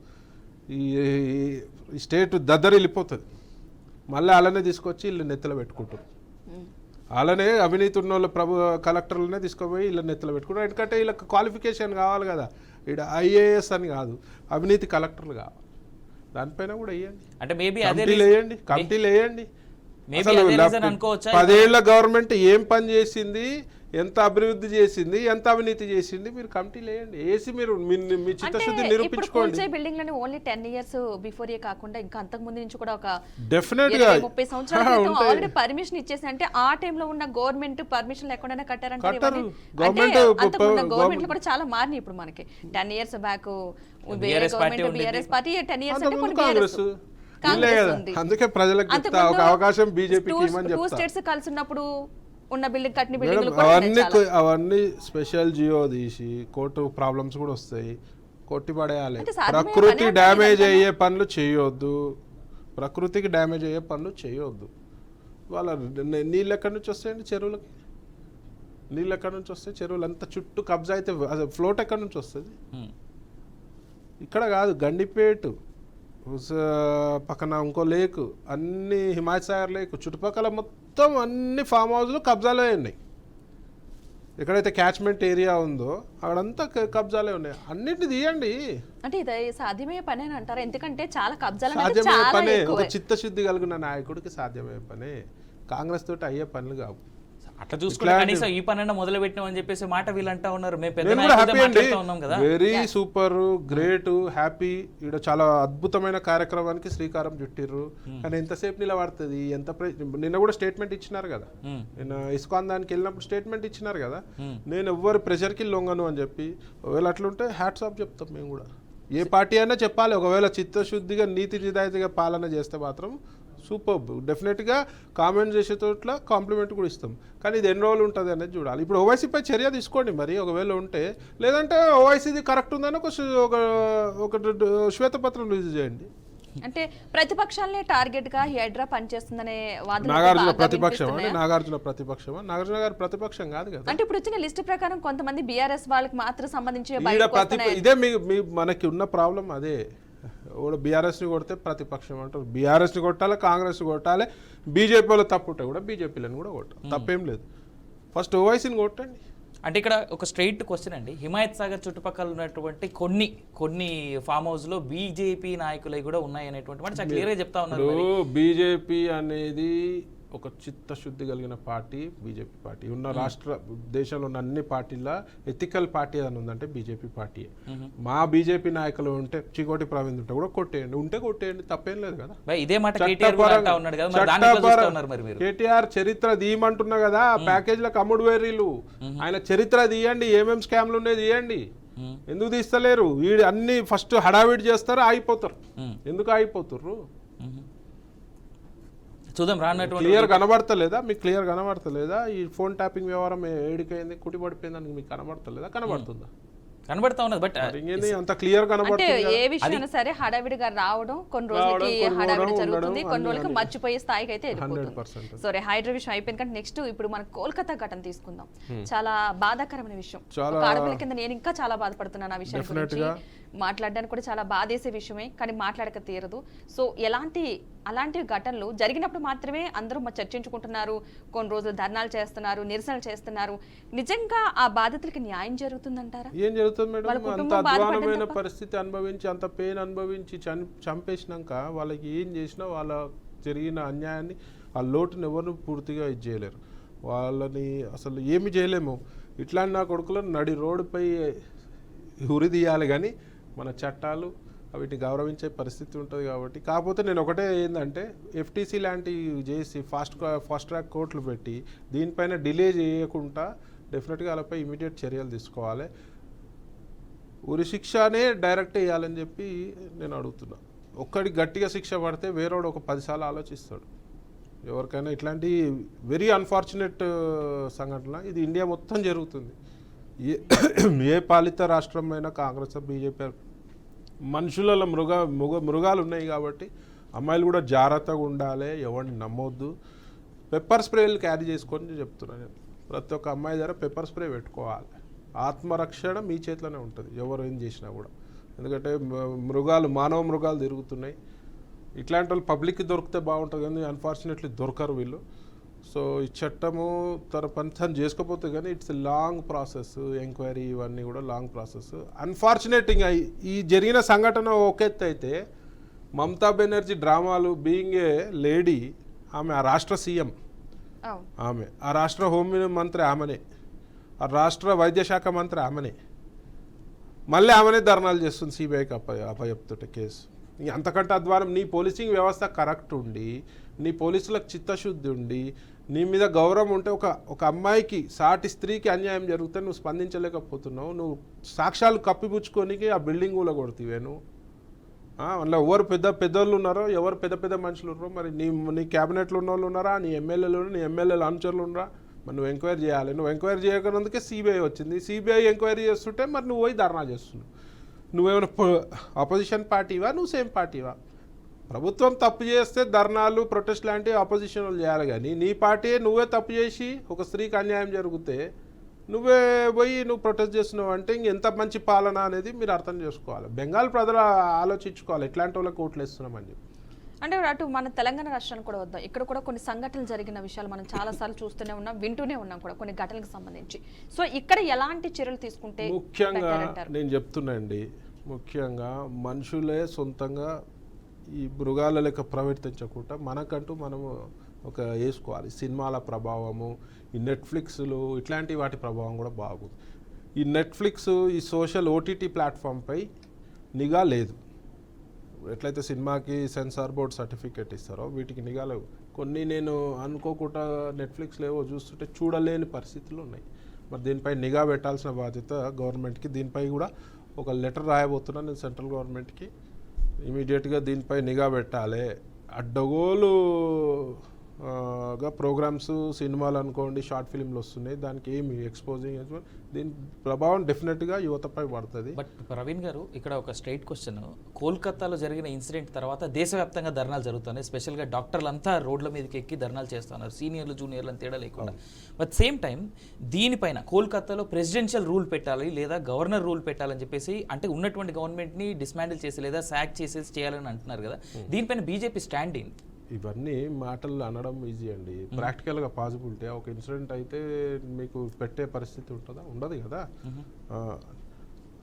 ఈ స్టేట్ దద్దరిల్లిపోతుంది. మళ్ళీ అలానే తీసుకొచ్చి వీళ్ళు నెత్తలో పెట్టుకుంటారు. అలానే అవినీతి ఉన్న వాళ్ళ కలెక్టర్లనే తీసుకుపోయి వీళ్ళ నెత్తలో పెట్టుకుంటారు. ఎందుకంటే వీళ్ళకి క్వాలిఫికేషన్ కావాలి కదా. ఇక్కడ ఐఏఎస్ అని కాదు, అవినీతి కలెక్టర్లు కావాలి. దానిపైన కూడా వేయండి. అంటే మేబీ కమిటీలు వేయండి. 10 ఏళ్ల గవర్నమెంట్ ఏం పని చేసింది, ఎంత అభివృద్ధి చేసింది, ఎంత అవినీతి చేసింది, మీరు కమిటీలు వేయండి. వేసి మీరు మీ చిత్తశుద్ధి నిరూపించుకోండి. బిల్డింగ్ లని ఓన్లీ 10 years బిఫోర్ కాకుండా ఇంకా అంతకు ముందు నుంచి కూడా ఒక డెఫినెట్ గా 30 సంవత్సరాల ఆల్రెడీ పర్మిషన్ ఇచ్చేసి, అంటే ఆ టైంలో ఉన్న గవర్నమెంట్ పర్మిషన్ లేకుండా కట్టారంటే గవర్నమెంట్ కూడా చాలా మారినాయి ఇప్పుడు మనకి. 10 years back BRS party 10 years అంటే కాంగ్రెస్ అందుకే ప్రజలకు చెప్తా ఒక అవకాశం బీజేపీకి ఇవ్వమని చెప్తా. 2 states కలిసి ఉన్నప్పుడు ఉన్న బిల్డింగ్ కట్టిన బిల్డింగ్లు అవన్నీ స్పెషల్ జియో తీసి కోర్టు ప్రాబ్లమ్స్ కూడా వస్తాయి, కొట్టి పడేయాలి. ప్రకృతి డ్యామేజ్ అయ్యే పనులు చేయొద్దు, ప్రకృతికి డ్యామేజ్ అయ్యే పనులు చేయొద్దు. వాళ్ళ నీళ్ళు ఎక్కడి నుంచి వస్తాయండి చెరువులకి? నీళ్ళు ఎక్కడి నుంచి వస్తాయి? చెరువులు అంతా చుట్టూ కబ్జా అయితే ఫ్లోట్ ఎక్కడి నుంచి వస్తుంది? ఇక్కడ కాదు, గండిపేటు పక్కన ఇంకో లేకు, అన్ని హిమాయత్ సాగర్ లేకు చుట్టుపక్కల మొత్తం అన్ని ఫామ్ హౌస్లు కబ్జాలే ఉన్నాయి. ఎక్కడైతే క్యాచ్మెంట్ ఏరియా ఉందో అక్కడంతా కబ్జాలే ఉన్నాయి. అన్నిటిని తీయండి. అంటే ఇది సాధ్యమయ్యే పని అని అంటారా? ఎందుకంటే చాలా కబ్జాలు సాధ్యమయ్యే పనే, ఒక చిత్తశుద్ధి కలిగిన నాయకుడికి సాధ్యమయ్యే పనే. కాంగ్రెస్ తోటి అయ్యే పనులు కావు. అట్లా చూసుకుంటే కనీసం ఈ పనైనా మొదలు పెట్టినాం అని చెప్పేసి మాట వీళ్ళంటా ఉన్నారు. మేము పెద్ద ఉన్నాం కదా. Very super, great, happy. ఇక్కడ చాలా అద్భుతమైన కార్యక్రమానికి శ్రీకారం చుట్టిర్రు. కానీ ఎంతసేపు నిలబడుతుంది? నిన్న కూడా స్టేట్మెంట్ ఇచ్చినారు కదా, నిన్న ఇస్కాన్ దానికి వెళ్ళినప్పుడు స్టేట్మెంట్ ఇచ్చినారు కదా, నేను ఎవ్వరు ప్రెషర్కి లొంగను అని చెప్పి. ఒకవేళ అట్లుంటే హ్యాట్స్ ఆఫ్ చెప్తాం మేము కూడా. ఏ పార్టీ అయినా చెప్పాలి. ఒకవేళ చిత్తశుద్ధిగా నీతి నిజాయితీగా పాలన చేస్తే మాత్రం సూపర్, డెఫినెట్గా కామెంట్ చేసే చోట్ల కాంప్లిమెంట్ కూడా ఇస్తాం. కానీ ఇది ఎన్ని రోజులు ఉంటుంది అనేది చూడాలి. ఇప్పుడు ఓవైసీపై చర్య తీసుకోండి మరి ఒకవేళ ఉంటే, లేదంటే ఓవైసీది కరెక్ట్ ఉందని ఒక శ్వేతపత్రం రిలీజ్ చేయండి. అంటే ప్రతిపక్షాలనే టార్గెట్ గా హైడ్రా పనిచేస్తుందనే వాదన. నాగార్జున ప్రతిపక్షమా? నాగార్జున ప్రతిపక్షమా? నాగార్జున గారు ప్రతిపక్షం కాదు కదా. అంటే ఇప్పుడు వచ్చిన లిస్ట్ ప్రకారం కొంతమంది బీఆర్ఎస్ వాళ్ళకి మాత్రం సంబంధించి ఇదే మనకి ఉన్న ప్రాబ్లం అదే. బీఆర్ఎస్ని కొడితే ప్రతిపక్షం అంటారు. బీఆర్ఎస్ని కొట్టాలి, కాంగ్రెస్ని కొట్టాలి, బీజేపీలో తప్పు ఉంటే కూడా బీజేపీలను కూడా కొట్టాలి, తప్పేం లేదు. ఫస్ట్ ఓవైసీని కొట్టండి. అంటే ఇక్కడ ఒక స్ట్రైట్ క్వశ్చన్ అండి, హిమాయత్ సాగర్ చుట్టుపక్కల ఉన్నటువంటి కొన్ని ఫామ్ హౌస్ లో బీజేపీ నాయకులై కూడా ఉన్నాయి అనేటువంటి మాట చాలా క్లియర్ గా చెప్తా ఉన్నారు. బీజేపీ అనేది ఒక చిత్తశుద్ధి కలిగిన పార్టీ బీజేపీ పార్టీ. ఉన్న దేశంలో ఉన్న అన్ని పార్టీల ఎథికల్ పార్టీ అని ఉందంటే బీజేపీ పార్టీ. మా బీజేపీ నాయకులు ఉంటే చికోటి ప్రవీణ్ ఉంటే కూడా కొట్టేయండి, తప్పేం లేదు కదా. ఇదే మాట కేటీఆర్ చరిత్ర తీయమంటున్నా కదా, ప్యాకేజ్లకు అమ్ముడు వేరీలు. ఆయన చరిత్ర తీయండి, ఏమేం స్కామ్లు ఉన్నాయి తీయండి. ఎందుకు తీస్తలేరు? వీడు అన్ని ఫస్ట్ హడావిడి చేస్తారు, ఆగిపోతారు. ఎందుకు ఆగిపోతుర్రు? చూద్దాం రానటువంటి క్లియర్ కనబడతలేదా మీకు? క్లియర్ కనబడతలేదా? ఈ ఫోన్ ట్యాపింగ్ వ్యవహారం ఏడికైంది, కుటి పడిపోయింది, మీకు కనబడతలేదా? కనబడుతుందా? కనబడతా ఉన్నది. బట్ అంత క్లియర్ కనబడుతుంది. ఏ విషయం సరే హడావిడిగా రావడం, కొన్ని రోజులకి హడావిడి జరుగుతుంది, కొన్ని రోజులకి మర్చిపోయే స్థాయికి అయితే వెళ్ళిపోతుంది. సరే, హైడ్రా విషయం అయిపోయింది. కానీ నెక్స్ట్ ఇప్పుడు మనం కోల్కతా ఘటన తీసుకుందాం. చాలా బాధాకరమైన విషయం. ఆడపిల్ల కింద నేను ఇంకా చాలా బాధపడుతున్నాను ఆ విషయం గురించి. మాట్లాడడానికి కూడా చాలా బాధేసే విషయమే, కానీ మాట్లాడక తీరదు. సో అలాంటి ఘటనలు జరిగినప్పుడు మాత్రమే అందరూ చర్చించుకుంటున్నారు, కొన్ని రోజులు ధర్నాలు చేస్తున్నారు, నిరసనలు చేస్తున్నారు. నిజంగా ఆ బాధితులకి న్యాయం జరుగుతుందంటారా? ఏం జరుగుతుంది మేడం? అంత అధ్వానమైన పరిస్థితి అనుభవించి, అంత పెయిన్ అనుభవించి చంపేసినాక వాళ్ళకి ఏం చేసినా వాళ్ళ జరిగిన అన్యాయాన్ని, ఆ లోటుని ఎవరు పూర్తిగా ఇది చేయలేరు. వాళ్ళని అసలు ఏమి చేయలేము. ఇట్లాంటి నా కొడుకులను నడి రోడ్డుపై ఉరి తీయాలి, కానీ మన చట్టాలు వీటిని గౌరవించే పరిస్థితి ఉంటుంది కాబట్టి. కాకపోతే నేను ఒకటే ఏంటంటే, ఎఫ్టీసీ లాంటివి చేసి ఫాస్ట్ ట్రాక్ కోర్టులు పెట్టి దీనిపైన డిలే చేయకుండా డెఫినెట్గా వాళ్ళపై ఇమీడియట్ చర్యలు తీసుకోవాలి. ఉరి శిక్షనే డైరెక్ట్ వేయాలని చెప్పి నేను అడుగుతున్నా. ఒక్కడి గట్టిగా శిక్ష పడితే వేరేవాడు ఒక 10 సార్లు ఆలోచిస్తాడు. ఎవరికైనా ఇట్లాంటి వెరీ అన్ఫార్చునేట్ సంఘటన ఇది ఇండియా మొత్తం జరుగుతుంది. ఏ పాలిత రాష్ట్రం అయినా కాంగ్రెస్ బీజేపీ మనుషులలో మృగాలు ఉన్నాయి కాబట్టి అమ్మాయిలు కూడా జాగ్రత్తగా ఉండాలి, ఎవరిని నమ్మొద్దు. పెప్పర్ స్ప్రేలు క్యారీ చేసుకొని చెప్తున్నాను నేను. ప్రతి ఒక్క అమ్మాయి దగ్గర పెప్పర్ స్ప్రే పెట్టుకోవాలి. ఆత్మరక్షణ మీ చేతిలోనే ఉంటుంది, ఎవరు ఏం చేసినా కూడా. ఎందుకంటే మానవ మృగాలు తిరుగుతున్నాయి. ఇట్లాంటి వాళ్ళు పబ్లిక్కి దొరికితే బాగుంటుంది, కానీ అన్ఫార్చునేట్లీ దొరకరు వీళ్ళు. సో ఈ చట్టము తన పని తను చేసుకోపోతే కానీ ఇట్స్ లాంగ్ ప్రాసెస్, ఎంక్వైరీ ఇవన్నీ కూడా లాంగ్ ప్రాసెస్. అన్ఫార్చునేట్ ఇంకా ఈ జరిగిన సంఘటన ఒక ఎత్తు అయితే, మమతా బెనర్జీ డ్రామాలు, బీయింగ్ ఏ లేడీ, ఆమె ఆ రాష్ట్ర సీఎం, ఆమె ఆ రాష్ట్ర హోం మంత్రి, ఆమెనే ఆ రాష్ట్ర వైద్య శాఖ మంత్రి ఆమెనే. మళ్ళీ ఆమెనే ధర్నాలు చేస్తుంది సిబిఐకి అప్పచెప్తుంటే కేసు. అంతకంటే అధ్వానం. నీ పోలీసింగ్ వ్యవస్థ కరెక్ట్ ఉండి, నీ పోలీసులకు చిత్తశుద్ధి ఉండి, నీ మీద గౌరవం ఉంటే ఒక అమ్మాయికి, సాటి స్త్రీకి అన్యాయం జరిగితే నువ్వు స్పందించలేకపోతున్నావు. నువ్వు సాక్ష్యాలు కప్పిపుచ్చుకోనికి ఆ బిల్డింగ్ కూడా కొడుతీవే నువ్వు. అందులో ఎవరు పెద్దోళ్ళు ఉన్నారో, ఎవరు పెద్ద మనుషులు ఉన్నారో, మరి నీ క్యాబినెట్లో ఉన్న వాళ్ళు ఉన్నారా, నీ ఎమ్మెల్యేల అనుచరులు ఉన్నారా, మరి నువ్వు ఎంక్వైరీ చేయాలి. నువ్వు ఎంక్వైరీ చేయకనందుకే సిబిఐ వచ్చింది. సిబిఐ ఎంక్వైరీ చేస్తుంటే మరి నువ్వు పోయి ధర్నా చేస్తున్నావు. నువ్వేమైనా అపోజిషన్ పార్టీవా, నువ్వు సేమ్ పార్టీవా? ప్రభుత్వం తప్పు చేస్తే ధర్నాలు, ప్రొటెస్ట్ లాంటివి అపోజిషన్ వాళ్ళు చేయాలి. కానీ నీ పార్టీ నువ్వే తప్పు చేసి ఒక స్త్రీకి అన్యాయం జరిగితే నువ్వే పోయి నువ్వు ప్రొటెస్ట్ చేస్తున్నావు అంటే ఇంకెంత మంచి పాలన అనేది మీరు అర్థం చేసుకోవాలి. బెంగాల్ ప్రజలు ఆలోచించుకోవాలి ఎట్లాంటి వాళ్ళకి ఓట్లు వేస్తున్నామని చెప్పి. అంటే అటు మన తెలంగాణ రాష్ట్రానికి కూడా వద్దాం. ఇక్కడ కూడా కొన్ని సంఘటనలు జరిగిన విషయాలు మనం చాలాసార్లు చూస్తూనే ఉన్నాం, వింటూనే ఉన్నాం కూడా కొన్ని ఘటనలకు సంబంధించి. సో ఇక్కడ ఎలాంటి చర్యలు తీసుకుంటే ముఖ్యంగా నేను చెప్తున్నాండి, ముఖ్యంగా మనుషులే సొంతంగా ఈ మృగాల లెక్క ప్రవర్తించకుండా మనకంటూ మనము ఒక వేసుకోవాలి. సినిమాల ప్రభావము, ఈ నెట్ఫ్లిక్స్లు ఇట్లాంటి వాటి ప్రభావం కూడా బాగుంది. ఈ నెట్ఫ్లిక్స్, ఈ సోషల్ ఓటీటీ ప్లాట్ఫామ్పై నిఘా లేదు. ఎట్లయితే సినిమాకి సెన్సార్ బోర్డ్ సర్టిఫికేట్ ఇస్తారో వీటికి నిఘా లేవు. కొన్ని నేను అనుకోకుండా నెట్ఫ్లిక్స్లో ఏవో చూస్తుంటే చూడలేని పరిస్థితులు ఉన్నాయి. మరి దీనిపై నిఘా పెట్టాల్సిన బాధ్యత గవర్నమెంట్కి. దీనిపై కూడా ఒక లెటర్ రాయబోతున్నాను నేను సెంట్రల్ గవర్నమెంట్కి. ఇమీడియట్గా దీనిపై నిఘా పెట్టాలి. అడ్డగోలుగా ప్రోగ్రామ్స్, సినిమాలు అనుకోండి, షార్ట్ ఫిల్మ్లు వస్తున్నాయి. దానికి ఏమి ఎక్స్పోజింగ్, దీని ప్రభావం డెఫినెట్గా యువతపై పడుతుంది. బట్ ప్రవీణ్ గారు, ఇక్కడ ఒక స్ట్రైట్ క్వశ్చన్. కోల్కతాలో జరిగిన ఇన్సిడెంట్ తర్వాత దేశవ్యాప్తంగా ధర్నాలు జరుగుతున్నాయి. స్పెషల్గా డాక్టర్లు అంతా రోడ్ల మీదకి ఎక్కి ధర్నాలు చేస్తున్నారు, సీనియర్లు జూనియర్లు అని తేడా లేకుండా. బట్ సేమ్ టైం దీనిపైన కోల్కతాలో ప్రెసిడెన్షియల్ రూల్ పెట్టాలి లేదా గవర్నర్ రూల్ పెట్టాలని చెప్పేసి, అంటే ఉన్నటువంటి గవర్నమెంట్ని డిస్మాండిల్ చేసి లేదా సాక్ చేసేసి చేయాలని అంటున్నారు కదా. దీనిపైన బీజేపీ స్టాండ్ ఏంటి? ఇవన్నీ మాటలు అనడం ఈజీ అండి. ప్రాక్టికల్గా పాసిబిలిటీ ఒక ఇన్సిడెంట్ అయితే మీకు పెట్టే పరిస్థితి ఉంటుందా? ఉండదు కదా.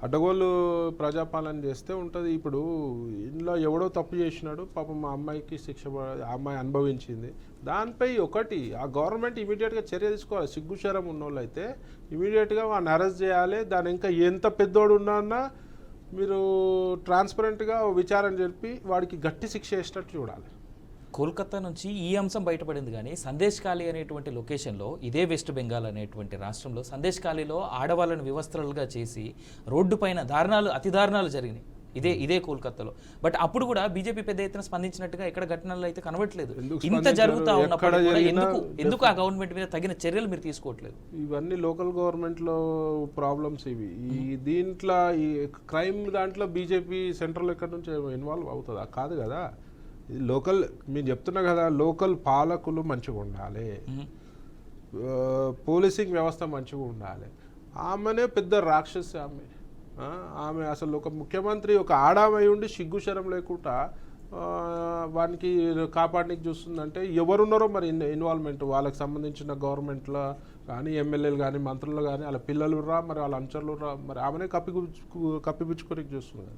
అడ్డగోలు ప్రజాపాలన చేస్తే ఉంటుంది. ఇప్పుడు ఇందులో ఎవడో తప్పు చేసినాడు, పాపం మా అమ్మాయికి శిక్ష, ఆ అమ్మాయి అనుభవించింది. దానిపై ఒకటి ఆ గవర్నమెంట్ ఇమీడియట్గా చర్య తీసుకోవాలి. సిగ్గుశరం ఉన్నోళ్ళు అయితే ఇమీడియట్గా వాడిని అరెస్ట్ చేయాలి. దాని ఇంకా ఎంత పెద్దోడు ఉన్నా మీరు ట్రాన్స్పరెంట్గా విచారణ జరిపి వాడికి గట్టి శిక్ష వేసేటట్టు చూడాలి. కోల్కతా నుంచి ఈ అంశం బయటపడింది, కానీ సందేశ్ ఖాళీ అనేటువంటి లొకేషన్లో, ఇదే వెస్ట్ బెంగాల్ అనేటువంటి రాష్ట్రంలో సందేశ్ ఖాళీలో ఆడవాళ్ళను వివస్త్రలుగా చేసి రోడ్డు పైన అతి దారుణాలు జరిగినాయి. ఇదే కోల్కతాలో. బట్ అప్పుడు కూడా బీజేపీ పెద్ద ఎత్తున స్పందించినట్టుగా ఎక్కడ ఘటనలు అయితే కనబడట్లేదు. ఇంత జరుగుతూ ఉన్నప్పుడు ఎందుకు ఆ గవర్నమెంట్ మీద తగిన చర్యలు మీరు తీసుకోవట్లేదు? ఇవన్నీ లోకల్ గవర్నమెంట్లో ప్రాబ్లమ్స్. ఇవి దీంట్లో ఈ క్రైమ్ దాంట్లో బీజేపీ సెంట్రల్ ఎక్కడి నుంచి ఇన్వాల్వ్ అవుతుందా? కాదు కదా. లోకల్, మీరు చెప్తున్నా కదా, లోకల్ పాలకులు మంచిగా ఉండాలి, పోలీసింగ్ వ్యవస్థ మంచిగా ఉండాలి. ఆమెనే పెద్ద రాక్షసి. ఆమె అసలు ఒక ముఖ్యమంత్రి, ఒక ఆడామై ఉండి సిగ్గుశరం లేకుండా వానికి కాపాడడానికి చూస్తుందంటే ఎవరున్నారో మరి ఇన్వాల్వ్మెంట్, వాళ్ళకి సంబంధించిన గవర్నమెంట్లో కానీ, ఎమ్మెల్యేలు కానీ, మంత్రులు కానీ, వాళ్ళ పిల్లలు రా, మరి వాళ్ళ అనుచరులు రా, మరి ఆమెనే కప్పిపుచ్చుకోనికి చూస్తుంది.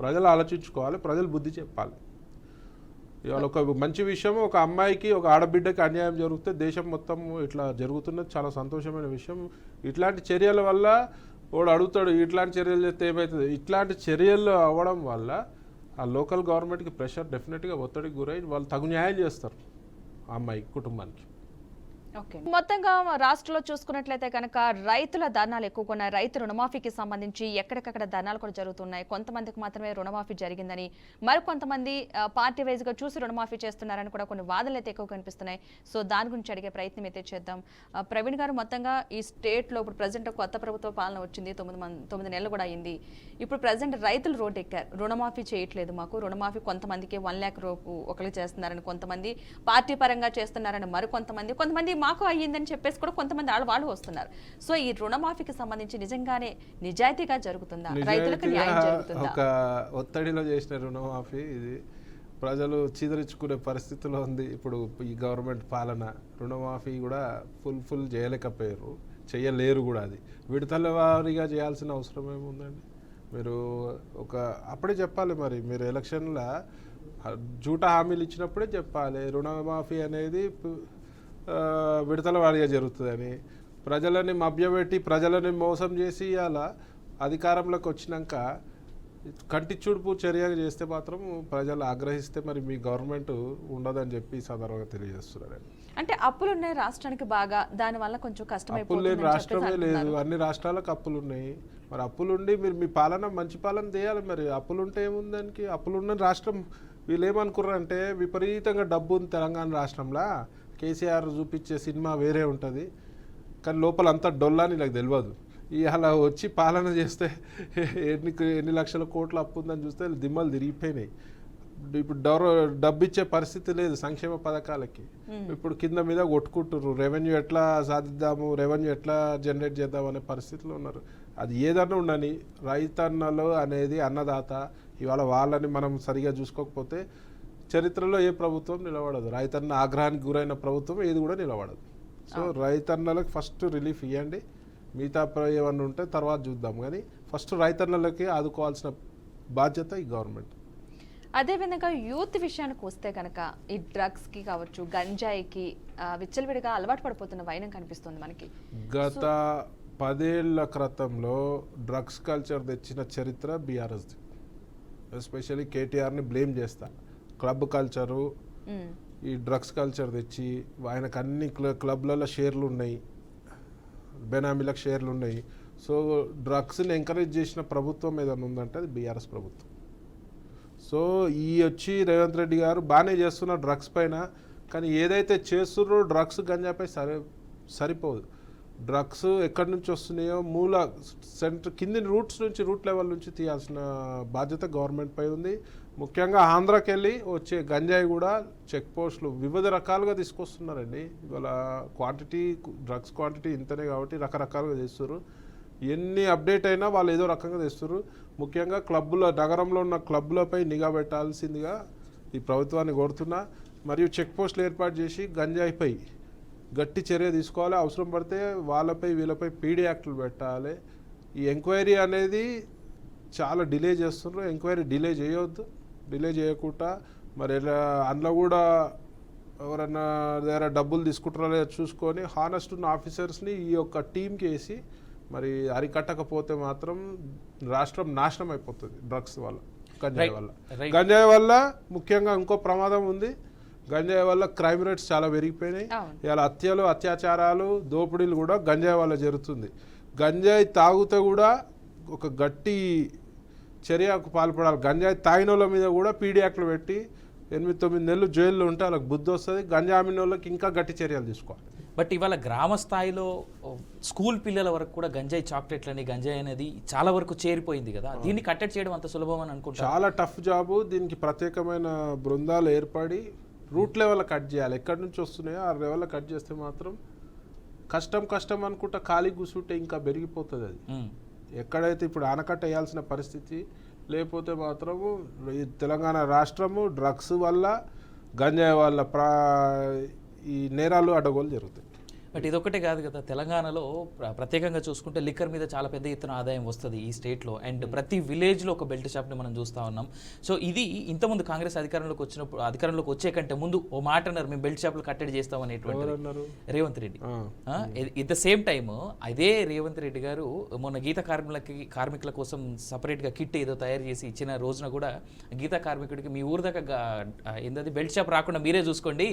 ప్రజలు ఆలోచించుకోవాలి, ప్రజలు బుద్ధి చెప్పాలి. ఇవాళ ఒక మంచి విషయం, ఒక అమ్మాయికి, ఒక ఆడబిడ్డకి అన్యాయం జరిగితే దేశం మొత్తం ఇట్లా జరుగుతున్నది చాలా సంతోషమైన విషయం. ఇట్లాంటి చర్యల వల్ల వాడు అడుగుతాడు, ఇట్లాంటి చర్యలు చేస్తే ఏమవుతుంది? ఇట్లాంటి చర్యలు అవ్వడం వల్ల ఆ లోకల్ గవర్నమెంట్కి ప్రెషర్, డెఫినెట్గా ఒత్తిడికి గురై వాళ్ళు తగు న్యాయం చేస్తారు ఆ అమ్మాయి కుటుంబానికి. ఓకే, మొత్తంగా రాష్ట్రంలో చూసుకున్నట్లయితే కనుక రైతుల ధర్నాలు ఎక్కువగా ఉన్నాయి. రైతు రుణమాఫీకి సంబంధించి ఎక్కడికక్కడ ధర్నాలు కూడా జరుగుతున్నాయి. కొంతమందికి మాత్రమే రుణమాఫీ జరిగిందని, మరికొంతమంది పార్టీ వైజ్గా చూసి రుణమాఫీ చేస్తున్నారని కూడా కొన్ని వాదనలు అయితే ఎక్కువ కనిపిస్తున్నాయి. సో దాని గురించి అడిగే ప్రయత్నం అయితే చేద్దాం. ప్రవీణ్ గారు, మొత్తంగా ఈ స్టేట్లో ఇప్పుడు ప్రజెంట్ కొత్త ప్రభుత్వ పాలన వచ్చింది, 9 నెలలు కూడా అయింది. ఇప్పుడు ప్రజెంట్ రైతులు రోడ్డు ఎక్కారు, రుణమాఫీ చేయట్లేదు మాకు, రుణమాఫీ కొంతమందికి 1 లక్ష రూపాయలు ఒకరికి చేస్తున్నారని, కొంతమంది పార్టీ పరంగా చేస్తున్నారని, కొంతమంది మాకు అయ్యిందని చెప్పేసి కూడా కొంతమంది వాళ్ళు వస్తున్నారు. సో ఈ రుణమాఫీకి సంబంధించి నిజంగానే నిజాయితీగా జరుగుతుందా? రైతులకు న్యాయం జరుగుతుందా? ఒక ఒత్తిడిలో చేసిన రుణమాఫీ ఇది ప్రజలు చీదరించుకునే పరిస్థితిలో ఉంది ఇప్పుడు ఈ గవర్నమెంట్ పాలన. రుణమాఫీ కూడా ఫుల్ చేయలేరు కూడా. అది విడతల వారీగా చేయాల్సిన అవసరం ఏముందండి? మీరు అప్పుడే చెప్పాలి. మరి మీరు ఎలక్షన్లో జూటా హామీలు ఇచ్చినప్పుడే చెప్పాలి రుణమాఫీ అనేది విడతల వారీగా జరుగుతుందని. ప్రజలని మభ్యపెట్టి ప్రజలని మోసం చేసి అలా అధికారంలోకి వచ్చినాక కంటి చూడుపు చర్య చేస్తే మాత్రం ప్రజలు ఆగ్రహిస్తే మరి మీ గవర్నమెంట్ ఉండదని చెప్పి ఈ సందర్భంగా తెలియజేస్తున్నారండి. అంటే అప్పులు ఉన్నాయి రాష్ట్రానికి బాగా, దాని వల్ల కొంచెం అప్పులు లేని కష్టమైపోతుంది రాష్ట్రమే లేదు, అన్ని రాష్ట్రాలకు అప్పులు ఉన్నాయి. మరి అప్పులుండి మీరు మీ పాలన మంచి పాలన చేయాలి. మరి అప్పులుంటే ఏముంది దానికి? అప్పులున్న రాష్ట్రం వీళ్ళు ఏమనుకున్నారంటే విపరీతంగా డబ్బు ఉంది తెలంగాణ రాష్ట్రంలో, కేసీఆర్ చూపించే సినిమా వేరే ఉంటుంది కానీ లోపల అంతా డొల్లాని నాకు తెలియదు. అలా వచ్చి పాలన చేస్తే ఎన్ని లక్షల కోట్ల అప్పు ఉందని చూస్తే దిమ్మలు తిరిగిపోయినాయి. ఇప్పుడు డబ్బు ఇచ్చే పరిస్థితి లేదు సంక్షేమ పథకాలకి. ఇప్పుడు కింద మీద కొట్టుకుంటున్నారు, రెవెన్యూ ఎట్లా సాధిద్దాము, రెవెన్యూ ఎట్లా జనరేట్ చేద్దాం అనే పరిస్థితిలో ఉన్నారు. అది ఏదన్నా ఉండని రైతన్నలు అనేది అన్నదాత, ఇవాళ వాళ్ళని మనం సరిగా చూసుకోకపోతే చరిత్రలో ఏ ప్రభుత్వం నిలబడదు. రైతన్న ఆగ్రహానికి గురైన ప్రభుత్వం ఏది కూడా నిలబడదు. సో రైతన్నలకు ఫస్ట్ రిలీఫ్ ఇవ్వండి, మిగతా ఏమన్నా ఉంటే తర్వాత చూద్దాం, కానీ ఫస్ట్ రైతన్నలకి ఆదుకోవాల్సిన బాధ్యత ఈ గవర్నమెంట్. అదేవిధంగా యూత్ విషయానికి వస్తే కనుక ఈ డ్రగ్స్కి కావచ్చు, గంజాయికి విచ్చలవిడిగా అలవాటు పడిపోతున్న వైనం కనిపిస్తుంది మనకి. గత 10 ఏళ్ల క్రితంలో డ్రగ్స్ కల్చర్ తెచ్చిన చరిత్ర బీఆర్ఎస్ది. ఎస్పెషల్లీ కేటీఆర్ని బ్లేమ్ చేస్తా. క్లబ్ కల్చరు, ఈ డ్రగ్స్ కల్చర్ తెచ్చి ఆయనకు అన్ని క్లబ్లలో షేర్లు ఉన్నాయి, బెనామీలకు షేర్లు ఉన్నాయి. సో డ్రగ్స్ని ఎంకరేజ్ చేసిన ప్రభుత్వం ఏదైనా ఉందంటే అది బీఆర్ఎస్ ప్రభుత్వం. సో వచ్చి రేవంత్ రెడ్డి గారు బాగానే చేస్తున్నారు డ్రగ్స్ పైన, కానీ ఏదైతే చేస్తున్నారో డ్రగ్స్ గంజాపై సరిపోదు. డ్రగ్స్ ఎక్కడి నుంచి వస్తున్నాయో మూల సెంటర్ కింది రూట్ లెవెల్ నుంచి తీయాల్సిన బాధ్యత గవర్నమెంట్ పై ఉంది. ముఖ్యంగా ఆంధ్రాకి వెళ్ళి వచ్చే గంజాయి కూడా చెక్ పోస్టులు వివిధ రకాలుగా తీసుకొస్తున్నారండి. ఇవాళ డ్రగ్స్ క్వాంటిటీ ఇంతనే కాబట్టి రకరకాలుగా చేస్తారు. ఎన్ని అప్డేట్ అయినా వాళ్ళు ఏదో రకంగా తెస్తారు. ముఖ్యంగా నగరంలో ఉన్న క్లబ్బులపై నిఘా పెట్టాల్సిందిగా ఈ ప్రభుత్వాన్ని కోరుతున్నా. మరియు చెక్ పోస్టులు ఏర్పాటు చేసి గంజాయిపై గట్టి చర్య తీసుకోవాలి. అవసరం పడితే వీళ్ళపై పీడీ యాక్టులు పెట్టాలి. ఈ ఎంక్వైరీ అనేది చాలా డిలే చేస్తున్నారు. ఎంక్వైరీ డిలే చేయవద్దు. డిలే చేయకుండా మరి అందులో కూడా ఎవరన్నా దగ్గర డబ్బులు తీసుకుంటారో లేదో చూసుకొని హానెస్ట్ ఉన్న ఆఫీసర్స్ని ఈ యొక్క టీంకి వేసి మరి అరికట్టకపోతే మాత్రం రాష్ట్రం నాశనం అయిపోతుంది డ్రగ్స్ వల్ల, గంజాయి వల్ల. ముఖ్యంగా ఇంకో ప్రమాదం ఉంది. గంజాయి వల్ల క్రైమ్ రేట్స్ చాలా పెరిగిపోయినాయి. ఇవాళ హత్యలు, అత్యాచారాలు, దోపిడీలు కూడా గంజాయి వల్ల జరుగుతుంది. గంజాయి తాగితే కూడా ఒక గట్టి చర్యకు పాల్పడాలి. గంజాయి తాగిన వాళ్ళ మీద కూడా పీడీ యాక్ట్లు పెట్టి 8-9 నెలలు జైల్లో ఉంటే వాళ్ళకి బుద్ధి వస్తుంది. గంజాయి అమ్మిన వాళ్ళకి ఇంకా గట్టి చర్యలు తీసుకోవాలి. బట్ ఇవాళ గ్రామ స్థాయిలో స్కూల్ పిల్లల వరకు కూడా గంజాయి చాక్లెట్లని, గంజాయి అనేది చాలా వరకు చేరిపోయింది కదా, దీన్ని కట్టడి చేయడం అంత సులభం అని అనుకుంటా? చాలా టఫ్ జాబు. దీనికి ప్రత్యేకమైన బృందాలు ఏర్పడి రూట్ లెవెల్ కట్ చేయాలి. ఎక్కడి నుంచి వస్తున్నాయో ఆ లెవెల్ కట్ చేస్తే మాత్రం కష్టం అనుకుంటా ఖాళీ కూర్చుంటే ఇంకా పెరిగిపోతుంది. అది ఎక్కడైతే ఇప్పుడు ఆనకట్ట వేయాల్సిన పరిస్థితి లేకపోతే మాత్రము ఈ తెలంగాణ రాష్ట్రము డ్రగ్స్ వల్ల, గంజాయి వల్ల ఈ నేరాలు అడ్డగోలు జరుగుతాయి. బట్ ఇదొక్కటే కాదు కదా, తెలంగాణలో ప్రత్యేకంగా చూసుకుంటే లిక్కర్ మీద చాలా పెద్ద ఎత్తున ఆదాయం వస్తుంది ఈ స్టేట్లో. అండ్ ప్రతి విలేజ్లో ఒక బెల్ట్ షాప్ని మనం చూస్తూ ఉన్నాం. సో ఇది ఇంతకుముందు కాంగ్రెస్ అధికారంలోకి వచ్చే కంటే ముందు ఓ మాట అన్నారు, మేము బెల్ట్ షాపులు కట్టడి చేస్తాం అనేటువంటి Revanth Reddy. At the same time అదే రేవంత్ రెడ్డి గారు మొన్న గీత కార్మికుల కోసం సపరేట్గా కిట్ ఏదో తయారు చేసి ఇచ్చిన రోజున కూడా గీత కార్మికుడికి మీ ఊరు దాకా ఏంటది బెల్ట్ షాప్ రాకుండా మీరే చూసుకోండి,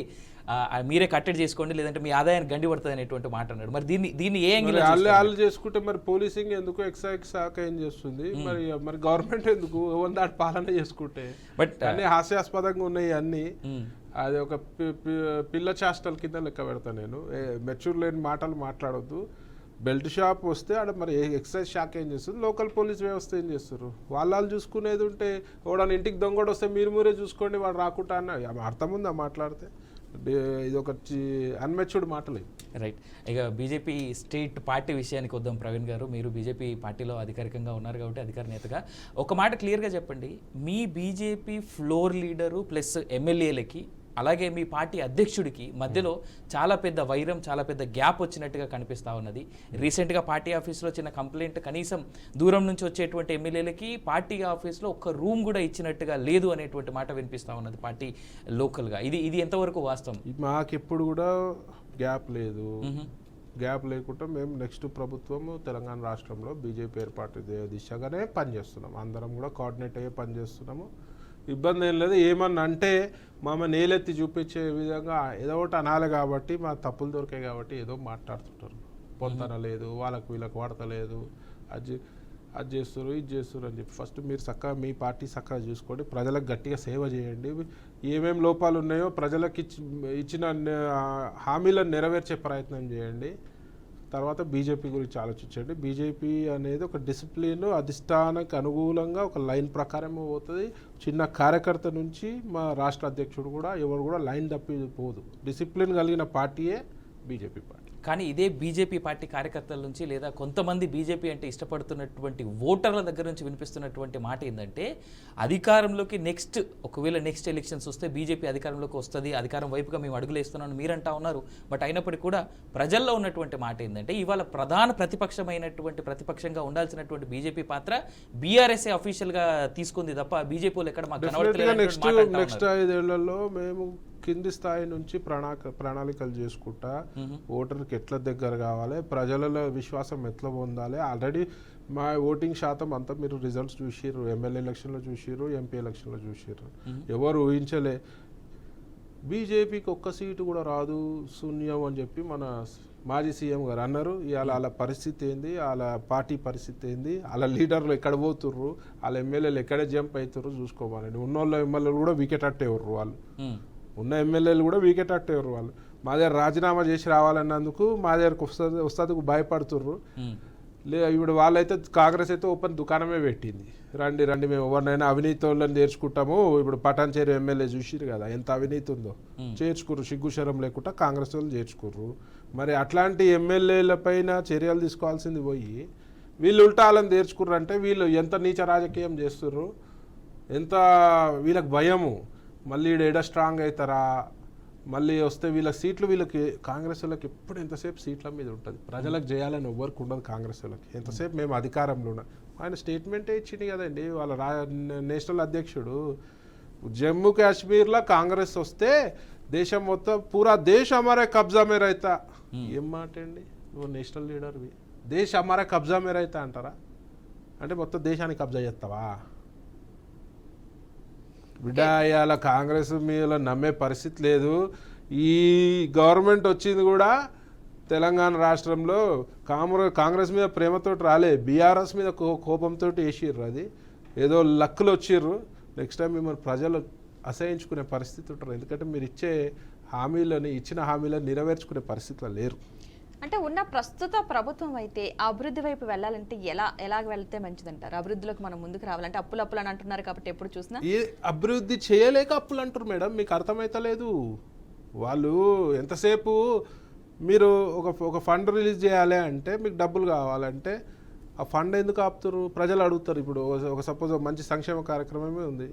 మీరే కట్టడి చేసుకోండి, లేదంటే మీ ఆదాయాన్ని గండి పడుతుంది అనేటువంటి మాట అన్నాడు. మరి దీన్ని ఏ యాంగిల్ వాళ్ళు చేసుకుంటే మరి పోలీసింగ్ ఎందుకు, ఎక్సైజ్ శాఖ ఏం చేస్తుంది, మరి గవర్నమెంట్ ఎందుకు దాటి పాలన చేసుకుంటే? బట్ అన్ని హాస్యాస్పదంగా ఉన్నాయి అన్ని. అది ఒక పిల్ల చేష్టల కింద లెక్క పెడతా నేను. మెచ్యూర్ లేని మాటలు మాట్లాడొద్దు. బెల్ట్ షాప్ వస్తే ఆడ మరి ఎక్సైజ్ శాఖ ఏం చేస్తుంది, లోకల్ పోలీస్ వ్యవస్థ ఏం చేస్తారు? వాళ్ళు చూసుకునేది ఉంటే వాడు ఇంటికి దొంగడు వస్తే మీరే చూసుకోండి వాడు రాకుండా అన్న అర్థం ఉందా మాట్లాడితే? ఇది ఒక అన్మెచ్యూర్డ్ మాటలు. రైట్. ఇక బీజేపీ స్టేట్ పార్టీ విషయానికి వద్దాం. ప్రవీణ్ గారు, మీరు బీజేపీ పార్టీలో అధికారికంగా ఉన్నారు కాబట్టి అధికార నేతగా ఒక మాట క్లియర్గా చెప్పండి. మీ బీజేపీ ఫ్లోర్ లీడరు ప్లస్ ఎమ్మెల్యేలకి అలాగే మీ పార్టీ అధ్యక్షుడికి మధ్యలో చాలా పెద్ద వైరం, చాలా పెద్ద గ్యాప్ వచ్చినట్టుగా కనిపిస్తూ ఉన్నది. రీసెంట్గా పార్టీ ఆఫీస్లో వచ్చిన కంప్లైంట్ కనీసం దూరం నుంచి వచ్చేటువంటి ఎమ్మెల్యేలకి పార్టీ ఆఫీస్లో ఒక్క రూమ్ కూడా ఇచ్చినట్టుగా లేదు అనేటువంటి మాట వినిపిస్తూ ఉన్నది పార్టీ లోకల్గా. ఇది ఎంతవరకు వాస్తవం? మాకెప్పుడు కూడా గ్యాప్ లేదు. గ్యాప్ లేకుండా మేము నెక్స్ట్ ప్రభుత్వము తెలంగాణ రాష్ట్రంలో బీజేపీ ఏర్పాటు దిశగానే పనిచేస్తున్నాం. అందరం కూడా కోఆర్డినేట్ అయ్యే పనిచేస్తున్నాము. ఇబ్బంది ఏం లేదు. ఏమన్నా అంటే నేలెత్తి చూపించే విధంగా ఏదో ఒకటి అనాలి కాబట్టి మా తప్పులు దొరికాయి కాబట్టి ఏదో మాట్లాడుతుంటారు. పొంతన లేదు, వాళ్ళకు వీళ్ళకు వాడతలేదు, అది చేస్తారు ఇది చేస్తారు అని చెప్పి ఫస్ట్ మీరు చక్కగా మీ పార్టీ చక్కగా చూసుకోండి, ప్రజలకు గట్టిగా సేవ చేయండి, ఏమేమి లోపాలు ఉన్నాయో ప్రజలకు ఇచ్చిన హామీలను నెరవేర్చే ప్రయత్నం చేయండి. తర్వాత బీజేపీ గురించి ఆలోచించండి. బీజేపీ అనేది ఒక డిసిప్లిన్ అధిష్టానానికి అనుకూలంగా ఒక లైన్ ప్రకారం పోతుంది. చిన్న కార్యకర్త నుంచి మా రాష్ట్ర అధ్యక్షుడు కూడా ఎవరు కూడా లైన్ తప్పి పోదు. డిసిప్లిన్ కలిగిన పార్టీయే బీజేపీ పార్టీ. కానీ ఇదే బీజేపీ పార్టీ కార్యకర్తల నుంచి లేదా కొంతమంది బీజేపీ అంటే ఇష్టపడుతున్నటువంటి ఓటర్ల దగ్గర నుంచి వినిపిస్తున్నటువంటి మాట ఏంటంటే అధికారంలోకి ఒకవేళ నెక్స్ట్ ఎలక్షన్స్ వస్తే బీజేపీ అధికారంలోకి వస్తుంది, అధికారం వైపుగా మేము అడుగులు వేస్తున్నామని మీరంటా ఉన్నారు. బట్ అయినప్పటికీ కూడా ప్రజల్లో ఉన్నటువంటి మాట ఏంటంటే ఇవాళ ప్రధాన ప్రతిపక్షంగా ఉండాల్సినటువంటి బీజేపీ పాత్ర బీఆర్ఎస్ఏ అఫీషియల్గా తీసుకుంది తప్ప బీజేపీ వాళ్ళు ఎక్కడ మాకు కనబడలేదు. నెక్స్ట్ 5 ఏళ్లలో మేము కింది స్థాయి నుంచి ప్రణాళికలు చేసుకుంటా ఓటర్కి ఎట్లా దగ్గర కావాలి, ప్రజలలో విశ్వాసం ఎట్లా పొందాలి. ఆల్రెడీ మా ఓటింగ్ శాతం అంతా మీరు రిజల్ట్స్ చూసిర్రు, ఎమ్మెల్యే ఎలక్షన్లో చూసిర్రు, ఎంపీ ఎలక్షన్లో చూసిర్రు. ఎవరు ఊహించలే బీజేపీకి ఒక్క సీటు కూడా రాదు, శూన్యం అని చెప్పి మన మాజీ సీఎం గారు అన్నారు. ఇవాళ వాళ్ళ పరిస్థితి ఏంది, వాళ్ళ పార్టీ పరిస్థితి ఏంది, వాళ్ళ లీడర్లు ఎక్కడ పోతుర్రు, వాళ్ళ ఎమ్మెల్యేలు ఎక్కడ జంప్ అవుతారు చూసుకోవాలండి. ఉన్నోళ్ళ ఎమ్మెల్యేలు కూడా వికెట్ అట్టేవారు, వాళ్ళు ఉన్న ఎమ్మెల్యేలు కూడా వికెట్ అట్టేవారు. వాళ్ళు మా దగ్గర రాజీనామా చేసి రావాలన్నందుకు మా దగ్గరకు వస్తాదుకు భయపడుతుర్రు. ఇప్పుడు వాళ్ళైతే కాంగ్రెస్ అయితే ఓపెన్ దుకాణమే పెట్టింది, రండి మేము ఎవరినైనా అవినీతి వాళ్ళని చేర్చుకుంటాము. ఇప్పుడు పటాన్చేరు ఎమ్మెల్యే చూసిరు కదా ఎంత అవినీతి ఉందో, చేర్చుకుర్రు, సిగ్గుశరం లేకుండా కాంగ్రెస్ వాళ్ళు చేర్చుకుర్రు. మరి అట్లాంటి ఎమ్మెల్యేల పైన చర్యలు తీసుకోవాల్సింది పోయి వీళ్ళు ఉల్టాలను చేర్చుకుర్రు అంటే వీళ్ళు ఎంత నీచ రాజకీయం చేస్తుర్రు, ఎంత వీళ్ళకి భయము. మళ్ళీ ఏడా స్ట్రాంగ్ అవుతారా, మళ్ళీ వస్తే వీళ్ళ సీట్లు వీళ్ళకి కాంగ్రెస్ వాళ్ళకి ఎప్పుడు ఎంతసేపు సీట్ల మీద ఉంటుంది. ప్రజలకు చేయాలని ఎవ్వరికి ఉండదు కాంగ్రెస్ వాళ్ళకి. ఎంతసేపు మేము అధికారంలో ఉన్నాం. ఆయన స్టేట్మెంటే ఇచ్చింది కదండి వాళ్ళ నేషనల్ అధ్యక్షుడు, జమ్మూ కాశ్మీర్లో కాంగ్రెస్ వస్తే దేశం మొత్తం పూరా దేశ్ హమారే కబ్జా మే రైతా. ఏం మాట అండి, నువ్వు నేషనల్ లీడర్వి, దేశ్ హమారే కబ్జా మే రైతా అంటారా? అంటే మొత్తం దేశానికి కబ్జా చేస్తావా? బిడ్డ ఇవాళ కాంగ్రెస్ మీద నమ్మే పరిస్థితి లేదు. ఈ గవర్నమెంట్ వచ్చింది కూడా తెలంగాణ రాష్ట్రంలో కాంగ్రెస్ మీద ప్రేమతో రాలే, బీఆర్ఎస్ మీద కోపంతో వేసిర్రు. అది ఏదో లక్కులు వచ్చిర్రు. నెక్స్ట్ టైం మిమ్మల్ని ప్రజలు అసహించుకునే పరిస్థితి ఉంటారు. ఎందుకంటే మీరు ఇచ్చిన హామీలను నెరవేర్చుకునే పరిస్థితిలో లేరు. అంటే ఉన్న ప్రస్తుత ప్రభుత్వం అయితే అభివృద్ధి వైపు వెళ్ళాలంటే ఎలాగ వెళ్తే మంచిదంటారు? అభివృద్ధిలోకి మనం ముందుకు రావాలంటే అప్పులు అని అంటున్నారు కాబట్టి ఎప్పుడు చూసినా అభివృద్ధి చేయలేక అప్పులు అంటారు మేడం. మీకు అర్థమైతలేదు. వాళ్ళు ఎంతసేపు మీరు ఒక ఫండ్ రిలీజ్ చేయాలి అంటే మీకు డబ్బులు కావాలంటే ఆ ఫండ్ ఎందుకు ఆపుతారు? ప్రజలు అడుగుతారు. ఇప్పుడు ఒక సపోజ్ మంచి సంక్షేమ కార్యక్రమమే ఉంది,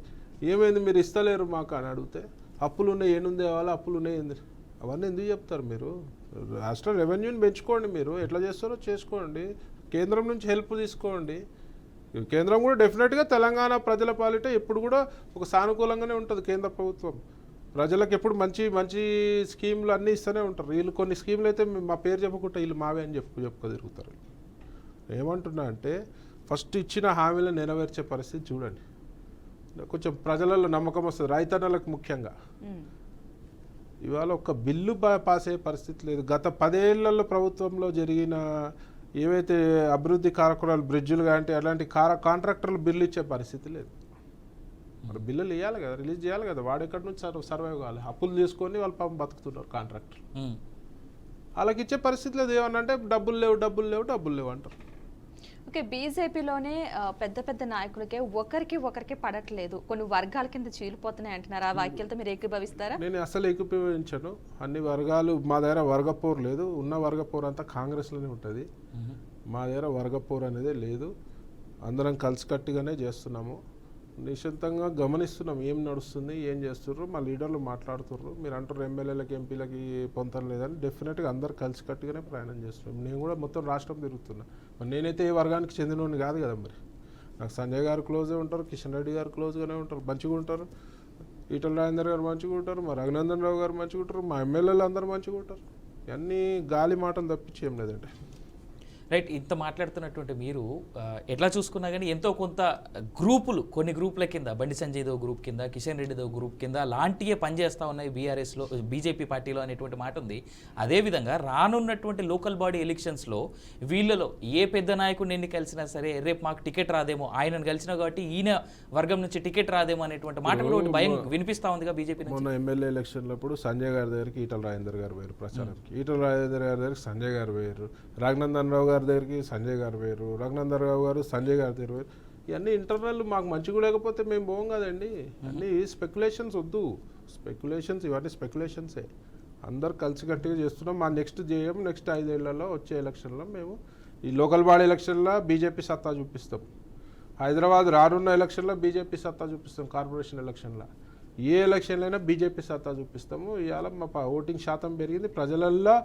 ఏమైంది మీరు ఇస్తలేరు మాకు అని అడిగితే అప్పులు ఉన్నాయి, ఏనుంది కావాలి, అప్పులు ఉన్నాయి, అవన్నీ ఎందుకు చెప్తారు? మీరు రాష్ట్ర రెవెన్యూని పెంచుకోండి, మీరు ఎట్లా చేస్తారో చేసుకోండి, కేంద్రం నుంచి హెల్ప్ తీసుకోండి. కేంద్రం కూడా డెఫినెట్గా తెలంగాణ ప్రజల పాలిట ఎప్పుడు కూడా ఒక సానుకూలంగానే ఉంటుంది. కేంద్ర ప్రభుత్వం ప్రజలకు ఎప్పుడు మంచి మంచి స్కీములు అన్నీ ఇస్తూనే ఉంటారు. వీళ్ళు కొన్ని స్కీములు అయితే మా పేరు చెప్పకుండా వీళ్ళు మావే అని చెప్పుకో తిరుగుతారు. ఏమంటున్నా అంటే ఫస్ట్ ఇచ్చిన హామీలను నెరవేర్చే పరిస్థితి చూడండి. కొంచెం ప్రజలలో నమ్మకం వస్తుంది, రైతన్నలకు ముఖ్యంగా. ఇవాళ ఒక బిల్లు పాస్ అయ్యే పరిస్థితి లేదు. గత 10 ఏళ్లలో ప్రభుత్వంలో జరిగిన ఏవైతే అభివృద్ధి కార్యక్రమాలు, బ్రిడ్జులు కానీ అలాంటి కాంట్రాక్టర్లు బిల్లు ఇచ్చే పరిస్థితి లేదు. మరి బిల్లులు ఇవ్వాలి కదా, రిలీజ్ చేయాలి కదా. వాడు ఎక్కడి నుంచి సర్వైవ్ కావాలి? అప్పులు తీసుకొని వాళ్ళు పాపం బతుకుతున్నారు కాంట్రాక్టర్. వాళ్ళకి ఇచ్చే పరిస్థితి లేదు. ఏమన్నా డబ్బులు లేవు అంటారు. ఓకే, బీజేపీలోనే పెద్ద పెద్ద నాయకులకే ఒకరికి పడట్లేదు, కొన్ని వర్గాల కింద చీలిపోతున్నాయి అంటున్నారు. ఆ వాక్యాలతో మీరు ఏకీభవిస్తారా? నేను అసలు ఏకీభవించను. అన్ని వర్గాలు మా దగ్గర వర్గపోరు లేదు. ఉన్న వర్గపోరు అంతా కాంగ్రెస్లోనే ఉంటుంది. మా దగ్గర వర్గపోరు అనేది లేదు. అందరం కలిసికట్టుగానే చేస్తున్నాము. నిశ్చితంగా గమనిస్తున్నాం ఏం నడుస్తుంది, ఏం చేస్తుర్రు, మా లీడర్లు మాట్లాడుతుర్రు. మీరు అంటారు ఎమ్మెల్యేలకి ఎంపీలకి పొంతం లేదని. డెఫినెట్గా అందరు కలిసికట్టుగానే ప్రయాణం చేస్తున్నాం. నేను కూడా మొత్తం రాష్ట్రం తిరుగుతున్నా. మరి నేనైతే ఏ వర్గానికి చెందినోని కాదు కదా. మరి నాకు సంజయ్ గారు క్లోజ్గా ఉంటారు, కిషన్ రెడ్డి గారు క్లోజ్గానే ఉంటారు, మంచిగా ఉంటారు. ఈటల రాజేందర్ గారు మంచిగా ఉంటారు, మా రఘునందన్ రావు గారు మంచిగా ఉంటారు, మా ఎమ్మెల్యేలు అందరూ మంచిగా ఉంటారు. ఇవన్నీ గాలి మాటలు తప్పించి ఏం లేదండి. రైట్, ఇంత మాట్లాడుతున్నటువంటి మీరు ఎట్లా చూసుకున్నా కానీ ఎంతో కొంత గ్రూపులు, కొన్ని గ్రూపుల కింద బండి సంజయ్దో గ్రూప్ కింద, కిషన్ రెడ్డిదో గ్రూప్ కింద లాంటివే పనిచేస్తూ ఉన్నాయి బీఆర్ఎస్లో, బీజేపీ పార్టీలో అనేటువంటి మాట ఉంది. అదేవిధంగా రానున్నటువంటి లోకల్ బాడీ ఎలక్షన్స్లో వీళ్ళలో ఏ పెద్ద నాయకుడిని ఎన్ని కలిసినా సరే రేపు మాకు టికెట్ రాదేమో, ఆయనను కలిసినా కాబట్టి ఈయన వర్గం నుంచి టికెట్ రాదేమో అనేటువంటి మాట కూడా ఒకటి భయం వినిపిస్తూ ఉందిగా బీజేపీ. మొన్న ఎమ్మెల్యే ఎలక్షన్లప్పుడు సంజయ్ గారి దగ్గరికి ఈటల రాజేందర్ గారు వేరు ప్రచారానికి, ఈటల రాజేందర్ గారి దగ్గరికి సంజయ్ గారు వేరు, రఘునందన్ రావు గారి దగ్గరికి సంజయ్ గారు వేరు, రఘునందన్ రావు గారు సంజయ్ గారి దగ్గర వేరు. ఇవన్నీ ఇంటర్నల్ మాకు మంచిగా లేకపోతే మేము పోం కదండి. అన్నీ స్పెక్యులేషన్స్ వద్దు, స్పెక్యులేషన్స్ ఇవన్నీ స్పెక్యులేషన్సే. అందరు కలిసికట్టుగా చేస్తున్నాం. మా నెక్స్ట్ చేయం, నెక్స్ట్ 5 ఏళ్లలో వచ్చే ఎలక్షన్లో మేము ఈ లోకల్ బాడీ ఎలక్షన్లో బీజేపీ సత్తా చూపిస్తాం. హైదరాబాద్ రానున్న ఎలక్షన్లో బీజేపీ సత్తా చూపిస్తాం. కార్పొరేషన్ ఎలక్షన్లో ఏ ఎలక్షన్లో అయినా బీజేపీ సత్తా చూపిస్తాము. ఇవాళ మా ఓటింగ్ శాతం పెరిగింది, ప్రజలల్లో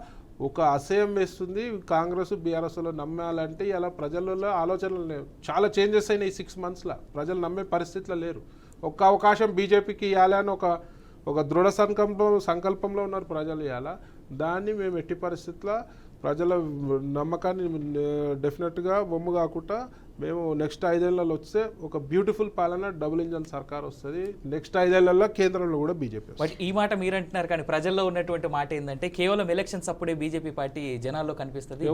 ఒక అసహ్యం వేస్తుంది. కాంగ్రెస్ బీఆర్ఎస్లో నమ్మాలంటే ఇలా ప్రజలలో ఆలోచనలు లేవు. చాలా చేంజెస్ అయినాయి 6 monthsలో. ప్రజలు నమ్మే పరిస్థితిలో లేరు. ఒక్క అవకాశం బీజేపీకి ఇవ్వాలని ఒక దృఢ సంకల్పంలో ఉన్నారు ప్రజలు. ఇవాళ దాన్ని మేము ఎట్టి పరిస్థితుల్లో ప్రజల నమ్మకాన్ని డెఫినెట్గా బొమ్ము కాకుండా మేము నెక్స్ట్ 5 ఏళ్లలో వస్తే ఒక బ్యూటిఫుల్ పాలన, డబుల్ ఇంజన్ సర్కార్ వస్తుంది. నెక్స్ట్ 5 ఏళ్లలో కేంద్రంలో కూడా బీజేపీ. బట్ ఈ మాట మీరు అంటున్నారు, కానీ ప్రజల్లో ఉన్నటువంటి మాట ఏంటంటే కేవలం ఎలక్షన్స్ అప్పుడే బీజేపీ పార్టీ జనాల్లో కనిపిస్తుంది.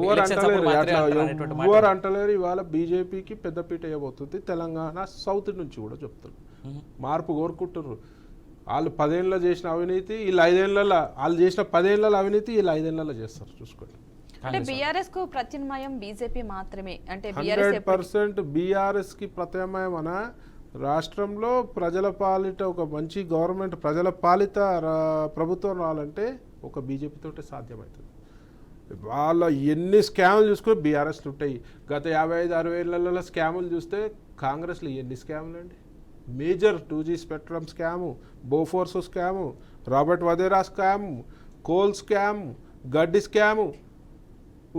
ఎవరు అంటలేరు. ఇవాళ బీజేపీకి పెద్దపీట వేయబోతుంది. తెలంగాణ సౌత్ నుంచి కూడా చెప్తారు, మార్పు కోరుకుంటున్నారు. వాళ్ళు 10 ఏళ్ళలో చేసిన అవినీతి వీళ్ళు 5 ఏళ్లలో, వాళ్ళు చేసిన 10 ఏళ్లలో అవినీతి వీళ్ళు 5 ఏళ్లలో చేస్తారు. చూసుకోండి. అంటే బీఆర్ఎస్ కు ప్రత్యామ్నాయం బీజేపీ మాత్రమే. అంటే 100% బీఆర్ఎస్ కి ప్రత్యామ్నాయం అన రాష్ట్రంలో ప్రజల పాలిట ఒక మంచి గవర్నమెంట్, ప్రజల పాలిత ప్రభుత్వం రావాలంటే ఒక బీజేపీ తోటే సాధ్యమవుతుంది. వాళ్ళ ఎన్ని స్కాములు చూసుకుని బీఆర్ఎస్లు ఉంటాయి. గత 55-60 ఏళ్లలో స్కాములు చూస్తే కాంగ్రెస్లో ఎన్ని స్కాములు అండి. Major 2G spectrum scam, Bofors scam, Robert Wadhera scam, coal scam, గడ్డి స్కాము.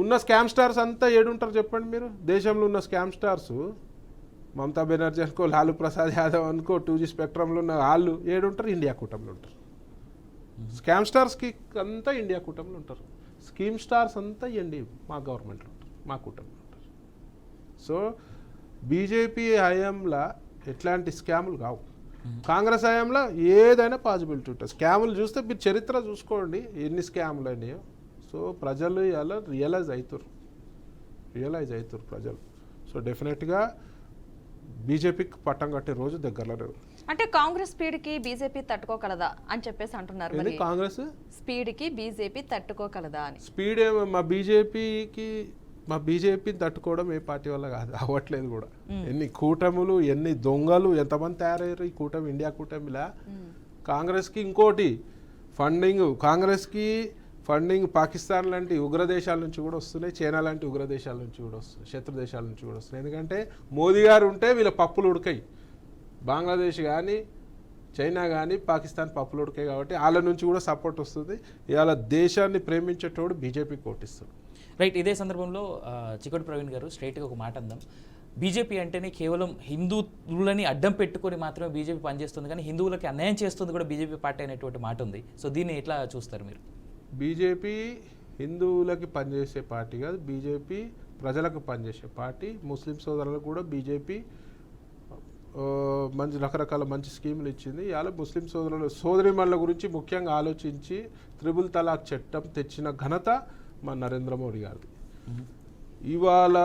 ఉన్న స్కామ్ స్టార్స్ అంతా ఏడుంటారు చెప్పండి మీరు. దేశంలో ఉన్న స్కామ్ స్టార్స్ మమతా బెనర్జీ అనుకో, లాలూ ప్రసాద్ యాదవ్ అనుకో, 2G స్పెక్ట్రమ్లో ఉన్న వాళ్ళు ఏడుంటారు? ఇండియా కూటమిలో ఉంటారు. స్కామ్ స్టార్స్కి అంతా ఇండియా కూటమిలో ఉంటారు. స్కీమ్ స్టార్స్ అంతా మా గవర్నమెంట్లో ఉంటారు, మా కూటమిలో ఉంటారు. సో బీజేపీ హయాంలో ఎట్లాంటి స్కాములు కావు. కాంగ్రెస్ హయాంలో ఏదైనా పాసిబిలిటీ ఉంటుంది. స్కాములు చూస్తే మీరు చరిత్ర చూసుకోండి ఎన్ని స్కాములు అయినాయో. సో ప్రజలు ఇలా రియలైజ్ అవుతారు ప్రజలు. సో డెఫినెట్గా బీజేపీకి పట్టం కట్టే రోజు దగ్గరలో. అంటే కాంగ్రెస్ స్పీడ్ కి బీజేపీ తట్టుకోగలదా అని చెప్పేసి అంటున్నారు. కాంగ్రెస్ స్పీడ్ కి బీజేపీ తట్టుకోగలదా అని. స్పీడ్ మా బీజేపీని తట్టుకోవడం ఏ పార్టీ వల్ల కాదు, అవ్వట్లేదు కూడా. ఎన్ని కూటములు, ఎన్ని దొంగలు, ఎంతమంది తయారయ్యారు ఈ కూటమి, ఇండియా కూటమిలా. కాంగ్రెస్కి ఇంకోటి ఫండింగ్ పాకిస్తాన్ లాంటి ఉగ్ర దేశాల నుంచి కూడా వస్తున్నాయి, చైనా లాంటి ఉగ్ర దేశాల నుంచి కూడా వస్తున్నాయి, శత్రు దేశాల నుంచి కూడా వస్తున్నాయి. ఎందుకంటే మోదీ గారు ఉంటే వీళ్ళ పప్పులు ఉడకాయి. బంగ్లాదేశ్ కానీ చైనా కానీ పాకిస్తాన్ పప్పులు ఉడకాయి కాబట్టి వాళ్ళ నుంచి కూడా సపోర్ట్ వస్తుంది. ఇవాళ దేశాన్ని ప్రేమించేటోడు బీజేపీ కోటిస్తాడు. రైట్, ఇదే సందర్భంలో చికోటి ప్రవీణ్ గారు స్ట్రైట్గా ఒక మాట అందాం. బీజేపీ అంటేనే కేవలం హిందువులని అడ్డం పెట్టుకొని మాత్రమే బీజేపీ పనిచేస్తుంది, కానీ హిందువులకి అన్యాయం చేస్తుంది కూడా బీజేపీ పార్టీ అనేటువంటి మాట ఉంది. సో దీన్ని ఎట్లా చూస్తారు మీరు? బీజేపీ హిందువులకి పనిచేసే పార్టీ కాదు, బీజేపీ ప్రజలకు పనిచేసే పార్టీ. ముస్లిం సోదరులకు కూడా బీజేపీ రకరకాల మంచి స్కీములు ఇచ్చింది. ఇవాళ ముస్లిం సోదరిమణుల గురించి ముఖ్యంగా ఆలోచించి 3 తలాక్ చట్టం తెచ్చిన ఘనత మా నరేంద్ర మోడీ గారిది. ఇవాళ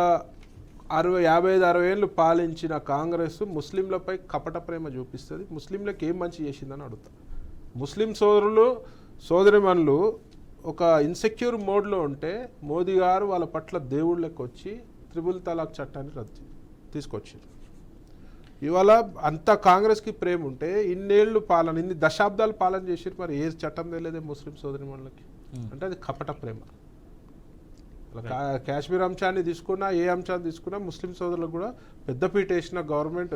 55-60 ఏళ్ళు పాలించిన కాంగ్రెస్ ముస్లింలపై కపట ప్రేమ చూపిస్తుంది. ముస్లింలకు ఏం మంచి చేసిందని అడుగుతా. ముస్లిం సోదరిమణులు ఒక ఇన్సెక్యూర్ మోడ్లో ఉంటే మోదీ గారు వాళ్ళ పట్ల దేవుళ్ళకి వచ్చి 3 తలాక్ చట్టాన్ని తీసుకొచ్చారు. ఇవాళ అంత కాంగ్రెస్కి ప్రేమ ఉంటే ఇన్ని దశాబ్దాలు పాలన చేసి మరి ఏ చట్టం తెలియదే ముస్లిం సోదరిమణులకి అంటే అది కపట ప్రేమ. కాశ్మీర్ అంశాన్ని తీసుకున్నా, ఏ అంశాన్ని తీసుకున్నా ముస్లిం సోదరులకు కూడా పెద్దపీట వేసిన గవర్నమెంట్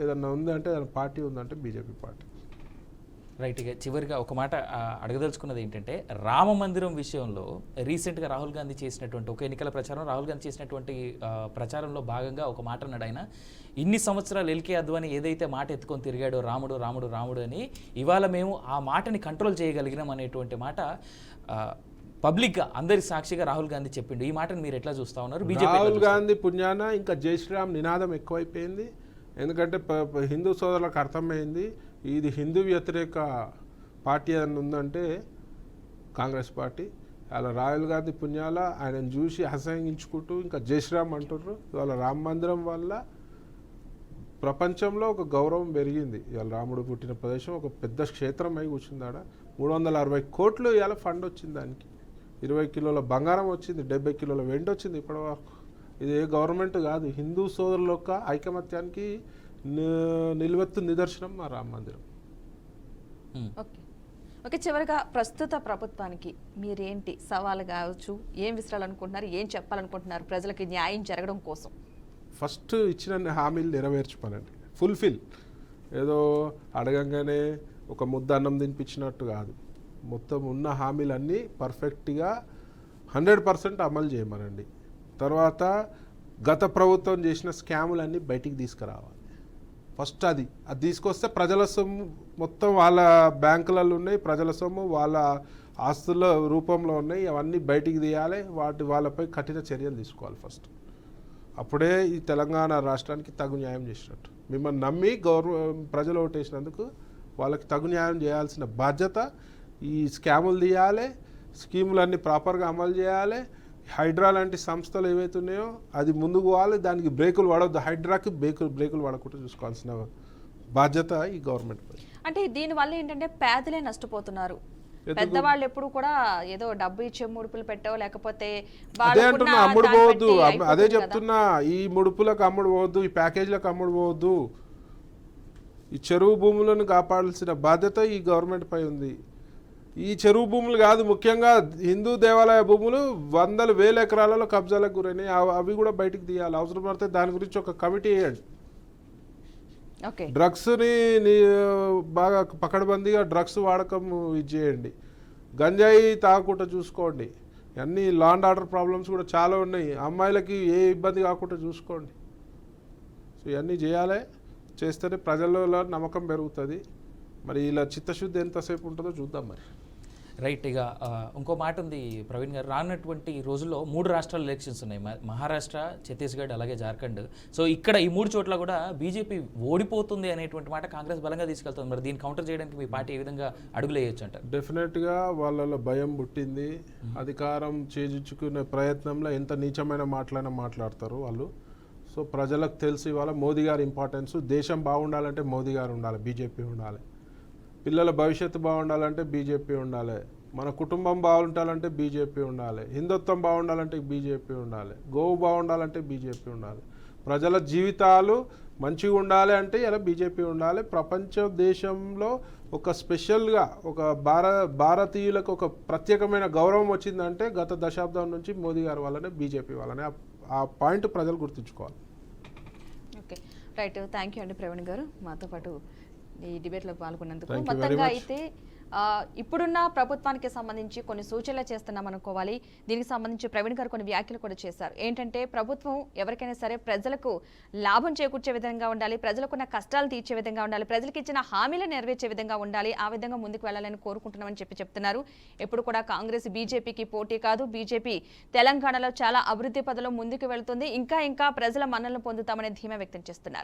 ఏదన్నా ఉందంటే దాని పార్టీ ఉందంటే బీజేపీ పార్టీ. రైట్గా చివరిగా ఒక మాట అడగదలుచుకున్నది ఏంటంటే, రామ మందిరం విషయంలో రీసెంట్గా రాహుల్ గాంధీ చేసినటువంటి ఒక ఎన్నికల ప్రచారం, రాహుల్ గాంధీ చేసినటువంటి ప్రచారంలో భాగంగా ఒక మాట అన్నాడు ఆయన. ఇన్ని సంవత్సరాలు ఎల్కే అద్వానీ ఏదైతే మాట ఎత్తుకొని తిరిగాడో రాముడు రాముడు రాముడు అని, ఇవాళ మేము ఆ మాటని కంట్రోల్ చేయగలిగినాం అనేటువంటి మాట పబ్లిక్గా అందరి సాక్షిగా రాహుల్ గాంధీ చెప్పిండు. ఈ మాటను మీరు ఎట్లా చూస్తా ఉన్నారు? బీజేపీ రాహుల్ గాంధీ పుణ్యాన ఇంకా జై శ్రీరామ్ నినాదం ఎక్కువైపోయింది. ఎందుకంటే హిందూ సోదరులకు అర్థమైంది ఇది హిందూ వ్యతిరేక పార్టీ అని ఉందంటే కాంగ్రెస్ పార్టీ. అలా రాహుల్ గాంధీ పుణ్యాల ఆయనను చూసి అసహించుకుంటూ ఇంకా జై శ్రీరామ్ అంటున్నారు. ఇవాళ రామ మందిరం వల్ల ప్రపంచంలో ఒక గౌరవం పెరిగింది. ఇవాళ రాముడు పుట్టిన ప్రదేశం ఒక పెద్ద క్షేత్రం అయి కూర్చుంది. ఆడ 360 కోట్లు ఇవాళ ఫండ్ వచ్చింది. దానికి 20 కిలోల బంగారం వచ్చింది, 70 కిలోల వెండి వచ్చింది ఇప్పటి వరకు. ఇది ఏ గవర్నమెంట్ కాదు, హిందూ సోదరుల యొక్క ఐకమత్యానికి నిలువెత్తు నిదర్శనం మా రామ మందిరం. ఓకే, చివరిగా ప్రస్తుత ప్రభుత్వానికి మీరేంటి సవాలు కావచ్చు, ఏం విసరాలనుకుంటున్నారు, ఏం చెప్పాలనుకుంటున్నారు ప్రజలకి న్యాయం జరగడం కోసం? ఫస్ట్ ఇచ్చిన హామీలు నెరవేర్చుకోనండి, ఫుల్ఫిల్. ఏదో అడగంగానే ఒక ముద్ద అన్నం తినిపించినట్టు కాదు, మొత్తం ఉన్న హామీలన్నీ పర్ఫెక్ట్గా 100% అమలు చేయమనండి. తర్వాత గత ప్రభుత్వం చేసిన స్కాములన్నీ బయటికి తీసుకురావాలి. ఫస్ట్ అది తీసుకొస్తే ప్రజల సొమ్ము మొత్తం వాళ్ళ బ్యాంకులలో ఉన్నాయి, ప్రజల సొమ్ము వాళ్ళ ఆస్తుల రూపంలో ఉన్నాయి, అవన్నీ బయటికి తీయాలి. వాళ్ళపై కఠిన చర్యలు తీసుకోవాలి ఫస్ట్. అప్పుడే ఈ తెలంగాణ రాష్ట్రానికి తగు న్యాయం చేసినట్టు. మిమ్మల్ని నమ్మి ప్రజలు ఓటేసినందుకు వాళ్ళకి తగు న్యాయం చేయాల్సిన బాధ్యత. ఈ స్కాములు తీయాలి, స్కీములన్నీ ప్రాపర్గా అమలు చేయాలి. హైడ్రా లాంటి సంస్థలు ఏవైతే ఉన్నాయో అది ముందుకు పోవాలి, దానికి బ్రేకులు పడవద్దు. హైడ్రాకి బ్రేకులు పడకుండా చూసుకోవాల్సిన బాధ్యత ఈ గవర్నమెంట్. అంటే దీనివల్ల ఏంటంటే పేదలే నష్టపోతున్నారు. పెద్దవాళ్ళు ఎప్పుడు కూడా ఏదో డబ్బు ఇచ్చే ముడుపులు పెట్టో లేకపోతే అదే అంటున్నా, అమ్ముడు పోవద్దు. అదే చెప్తున్నా, ఈ ముడుపులకు అమ్ముడు పోవద్దు, ఈ ప్యాకేజీలకు అమ్ముడు పోవద్దు. ఈ చెరువు భూములను కాపాడాల్సిన బాధ్యత ఈ గవర్నమెంట్ పై ఉంది. ఈ చెరువు భూములు కాదు, ముఖ్యంగా హిందూ దేవాలయ భూములు 100,000 ఎకరాలలో కబ్జాలకు గురైనాయి. అవి కూడా బయటికి తీయాలి. అవసరం పడితే దాని గురించి ఒక కమిటీ వేయండి. డ్రగ్స్ని బాగా పకడ్బందీగా డ్రగ్స్ వాడకం ఇది చేయండి. గంజాయి తాగకుండా చూసుకోండి. అన్నీ లా అండ్ ఆర్డర్ ప్రాబ్లమ్స్ కూడా చాలా ఉన్నాయి. అమ్మాయిలకి ఏ ఇబ్బంది కాకుండా చూసుకోండి. సో ఇవన్నీ చేయాలి. చేస్తేనే ప్రజల్లో నమ్మకం పెరుగుతుంది. మరి ఇలా చిత్తశుద్ధి ఎంతసేపు ఉంటుందో చూద్దాం. మరి రైట్. ఇక ఇంకో మాట ఉంది ప్రవీణ్ గారు, రానున్నటువంటి రోజుల్లో 3 రాష్ట్రాల ఎలక్షన్స్ ఉన్నాయి, మహారాష్ట్ర, ఛత్తీస్గఢ్, అలాగే జార్ఖండ్. సో ఇక్కడ ఈ 3 చోట్ల కూడా బీజేపీ ఓడిపోతుంది అనేటువంటి మాట కాంగ్రెస్ బలంగా తీసుకెళ్తుంది. మరి దీన్ని కౌంటర్ చేయడానికి మీ పార్టీ ఏ విధంగా అడుగులు వేయొచ్చు అంటారు? డెఫినెట్గా వాళ్ళలో భయం పుట్టింది. అధికారం చేజించుకునే ప్రయత్నంలో ఎంత నీచమైన మాటలైనా మాట్లాడతారు వాళ్ళు. సో ప్రజలకు తెలిసి ఇవాళ మోదీ గారి ఇంపార్టెన్స్. దేశం బాగుండాలంటే మోదీ గారు ఉండాలి, బీజేపీ ఉండాలి. పిల్లల భవిష్యత్తు బాగుండాలంటే బీజేపీ ఉండాలి. మన కుటుంబం బాగుండాలంటే బీజేపీ ఉండాలి. హిందుత్వం బాగుండాలంటే బీజేపీ ఉండాలి. గోవు బాగుండాలంటే బీజేపీ ఉండాలి. ప్రజల జీవితాలు మంచిగా ఉండాలి అంటే ఇలా బీజేపీ ఉండాలి. ప్రపంచ దేశంలో ఒక స్పెషల్గా ఒక భారతీయులకు ఒక ప్రత్యేకమైన గౌరవం వచ్చిందంటే గత దశాబ్దం నుంచి మోదీ గారి వల్లనే, బీజేపీ వల్లనే. ఆ పాయింట్ ప్రజలు గుర్తుంచుకోవాలి. Okay, right. థ్యాంక్ యూ అండి ప్రవీణ్ గారు, మాతో పాటు ఈ డిబేట్లో పాల్గొన్నందుకు. Thank you very మొత్తంగా much. అయితే ఇప్పుడున్న ప్రభుత్వానికి సంబంధించి కొన్ని సూచనలు చేస్తున్నాం అనుకోవాలి. దీనికి సంబంధించి ప్రవీణ్ గారు కొన్ని వ్యాఖ్యలు కూడా చేశారు. ఏంటంటే ప్రభుత్వం ఎవరికైనా సరే ప్రజలకు లాభం చేకూర్చే విధంగా ఉండాలి, ప్రజలకున్న కష్టాలు తీర్చే విధంగా ఉండాలి, ప్రజలకు ఇచ్చిన హామీలు నెరవేర్చే విధంగా ఉండాలి. ఆ విధంగా ముందుకు వెళ్ళాలని కోరుకుంటున్నామని చెప్తున్నారు. ఎప్పుడు కూడా కాంగ్రెస్ బీజేపీకి పోటీ కాదు. బీజేపీ తెలంగాణలో చాలా అభివృద్ధి పథంలో ముందుకు వెళ్తుంది. ఇంకా ప్రజల మన్ననలు పొందుతామనే ధీమా వ్యక్తం చేస్తున్నారు.